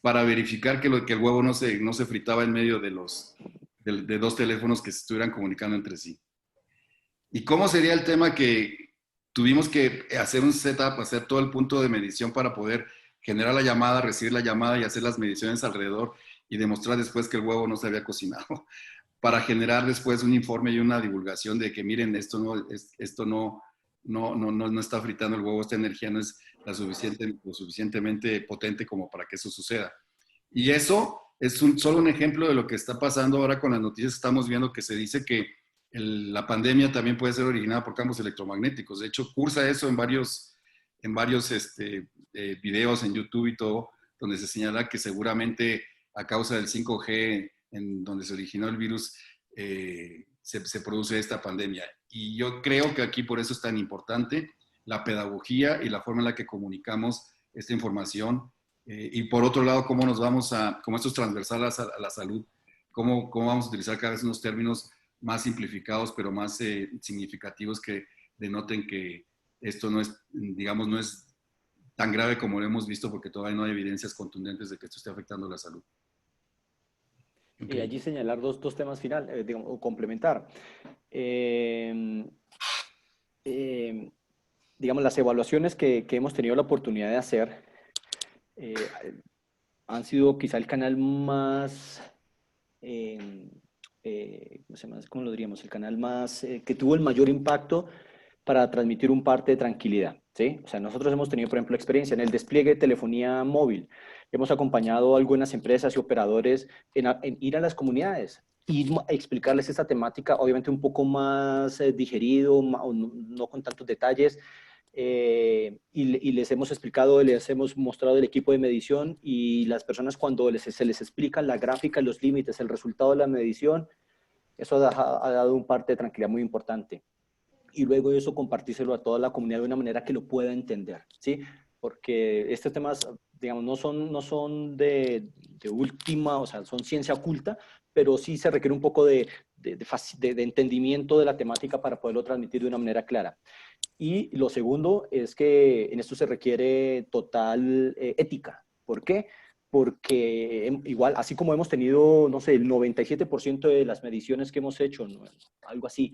para verificar que el huevo no se fritaba en medio de dos teléfonos que se estuvieran comunicando entre sí. ¿Y cómo sería el tema que tuvimos que hacer un setup, hacer todo el punto de medición para poder generar la llamada, recibir la llamada y hacer las mediciones alrededor y demostrar después que el huevo no se había cocinado? Para generar después un informe y una divulgación de que miren, esto no está fritando el huevo, esta energía no es lo suficientemente potente como para que eso suceda. Y eso es solo un ejemplo de lo que está pasando ahora con las noticias. Estamos viendo que se dice que la pandemia también puede ser originada por campos electromagnéticos. De hecho, cursa eso en varios videos en YouTube y todo, donde se señala que seguramente a causa del 5G, en donde se originó el virus, se produce esta pandemia. Y yo creo que aquí por eso es tan importante la pedagogía y la forma en la que comunicamos esta información. Y por otro lado, cómo nos vamos como esto es transversal a la salud, cómo vamos a utilizar cada vez unos términos más simplificados, pero más significativos que denoten que esto no es, digamos, no es tan grave como lo hemos visto, porque todavía no hay evidencias contundentes de que esto esté afectando la salud. Y Okay. allí señalar dos temas final, digamos, o complementar. Digamos, las evaluaciones que hemos tenido la oportunidad de hacer eh, han sido quizá el canal más, ¿cómo lo diríamos? El canal más que tuvo el mayor impacto para transmitir un parte de tranquilidad, ¿sí? O sea, nosotros hemos tenido, por ejemplo, experiencia en el despliegue de telefonía móvil. Hemos acompañado a algunas empresas y operadores en ir a las comunidades y explicarles esta temática, obviamente un poco más digerido, no con tantos detalles, y les hemos explicado, les hemos mostrado el equipo de medición y las personas cuando se les explica la gráfica, los límites, el resultado de la medición, eso ha dado un parte de tranquilidad muy importante. Y luego eso compartírselo a toda la comunidad de una manera que lo pueda entender, ¿sí? Porque estos temas, digamos, no son de última, o sea, son ciencia oculta, pero sí se requiere un poco de entendimiento de la temática para poderlo transmitir de una manera clara. Y lo segundo es que en esto se requiere total ética. ¿Por qué? Porque igual, así como hemos tenido, no sé, el 97% de las mediciones que hemos hecho, ¿no? Algo así,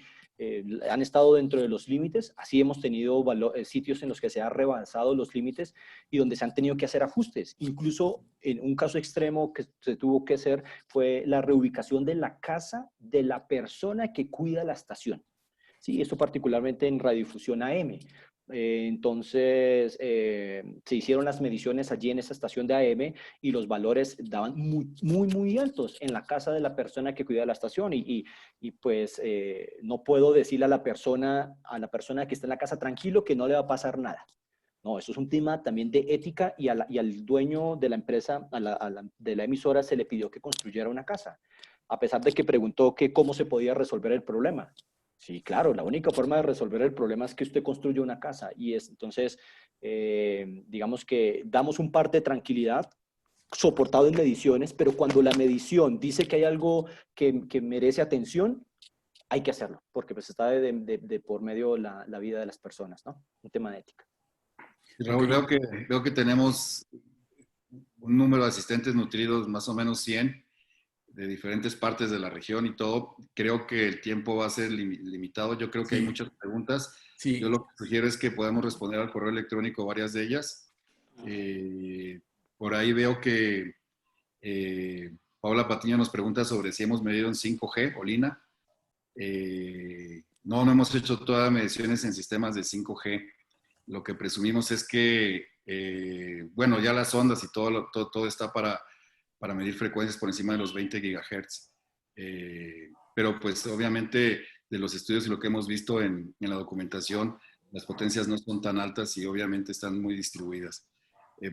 han estado dentro de los límites, así hemos tenido sitios en los que se han rebasado los límites y donde se han tenido que hacer ajustes. Incluso en un caso extremo que se tuvo que hacer fue la reubicación de la casa de la persona que cuida la estación. Sí, esto particularmente en radiodifusión AM. Entonces, se hicieron las mediciones allí en esa estación de AM y los valores daban muy altos en la casa de la persona que cuida la estación. Pues no puedo decirle a la persona que está en la casa tranquilo que no le va a pasar nada. No, eso es un tema también de ética y al dueño de la empresa, de la emisora, se le pidió que construyera una casa, a pesar de que preguntó que cómo se podía resolver el problema. Sí, claro, la única forma de resolver el problema es que usted construya una casa y entonces, digamos que damos un parte de tranquilidad soportado en mediciones, pero cuando la medición dice que hay algo que merece atención, hay que hacerlo, porque pues está de por medio la vida de las personas, ¿no? Un tema de ética. Raúl, veo que tenemos un número de asistentes nutridos, más o menos 100, de diferentes partes de la región y todo. Creo que el tiempo va a ser limitado. Yo creo que hay muchas preguntas. Sí. Yo lo que sugiero es que podamos responder al correo electrónico varias de ellas. Por ahí veo que Paula Patiño nos pregunta sobre si hemos medido en 5G, Olina. No hemos hecho todas mediciones en sistemas de 5G. Lo que presumimos es que, bueno, ya las ondas y todo está para medir frecuencias por encima de los 20 GHz. Pero pues obviamente de los estudios y lo que hemos visto en la documentación, las potencias no son tan altas y obviamente están muy distribuidas.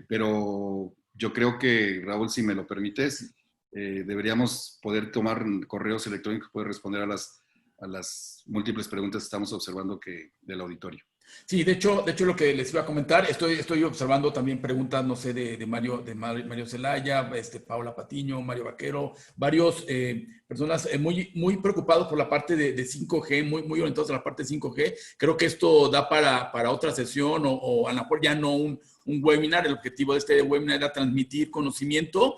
Pero yo creo que, Raúl, si me lo permites, deberíamos poder tomar correos electrónicos, poder responder a las múltiples preguntas que estamos observando del auditorio. Sí, de hecho lo que les iba a comentar, estoy observando también preguntas, no sé, de Mario Zelaya, Paula Patiño, Mario Vaquero, varios personas muy preocupados por la parte de 5G, muy orientados a la parte de 5G. Creo que esto da para otra sesión o a lo mejor ya no un webinar. El objetivo de este webinar era transmitir conocimiento,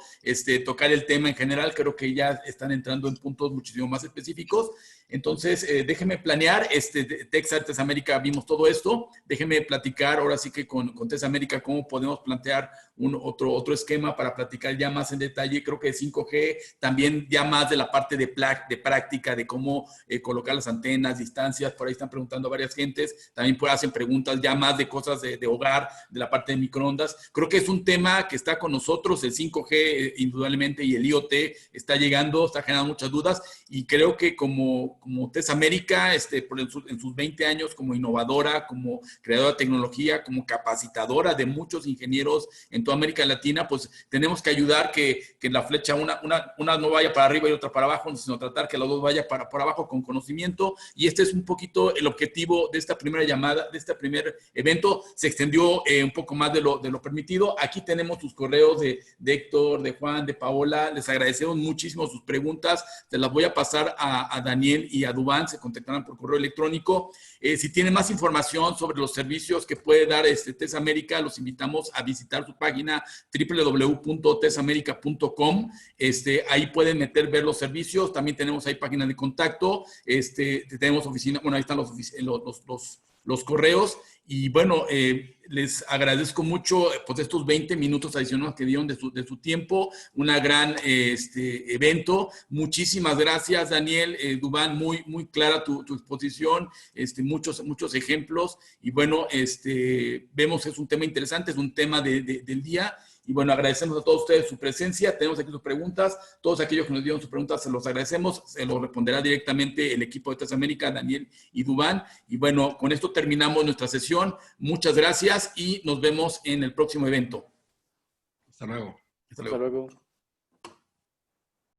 tocar el tema en general. Creo que ya están entrando en puntos muchísimo más específicos. Entonces, déjenme planear. TES América vimos todo esto. Déjenme platicar ahora sí que con TES América cómo podemos plantear otro esquema para platicar ya más en detalle. Creo que 5G, también ya más de la parte de práctica, de cómo colocar las antenas, distancias. Por ahí están preguntando varias gentes. También hacen preguntas ya más de cosas de hogar, de la parte de microondas. Creo que es un tema que está con nosotros. El 5G, indudablemente, y el IoT está llegando, está generando muchas dudas. Y creo que como TES América, en sus 20 años como innovadora, como creadora de tecnología, como capacitadora de muchos ingenieros en toda América Latina, pues tenemos que ayudar que la flecha, una no vaya para arriba y otra para abajo, sino tratar que las dos vaya por abajo con conocimiento. Y este es un poquito el objetivo de esta primera llamada, de este primer evento. Se extendió un poco más de lo permitido. Aquí tenemos sus correos de Héctor, de Juan, de Paola. Les agradecemos muchísimo sus preguntas. Se las voy a pasar a Daniel y a Dubán. Se contactarán por correo electrónico. Si tienen más información sobre los servicios que puede dar TES América, los invitamos a visitar su página www.tesamerica.com. Ahí pueden ver los servicios. También tenemos ahí página de contacto. Tenemos oficina, bueno, ahí están los correos. Y bueno, les agradezco mucho pues estos 20 minutos adicionales que dieron de su tiempo. Una gran evento. Muchísimas gracias, Daniel, Dubán, muy clara tu exposición, muchos ejemplos. Y bueno, vemos que es un tema interesante, es un tema del día. Y bueno, agradecemos a todos ustedes su presencia. Tenemos aquí sus preguntas. Todos aquellos que nos dieron sus preguntas, se los agradecemos. Se los responderá directamente el equipo de TES América, Daniel y Dubán. Y bueno, con esto terminamos nuestra sesión. Muchas gracias y nos vemos en el próximo evento. Hasta luego. Hasta luego.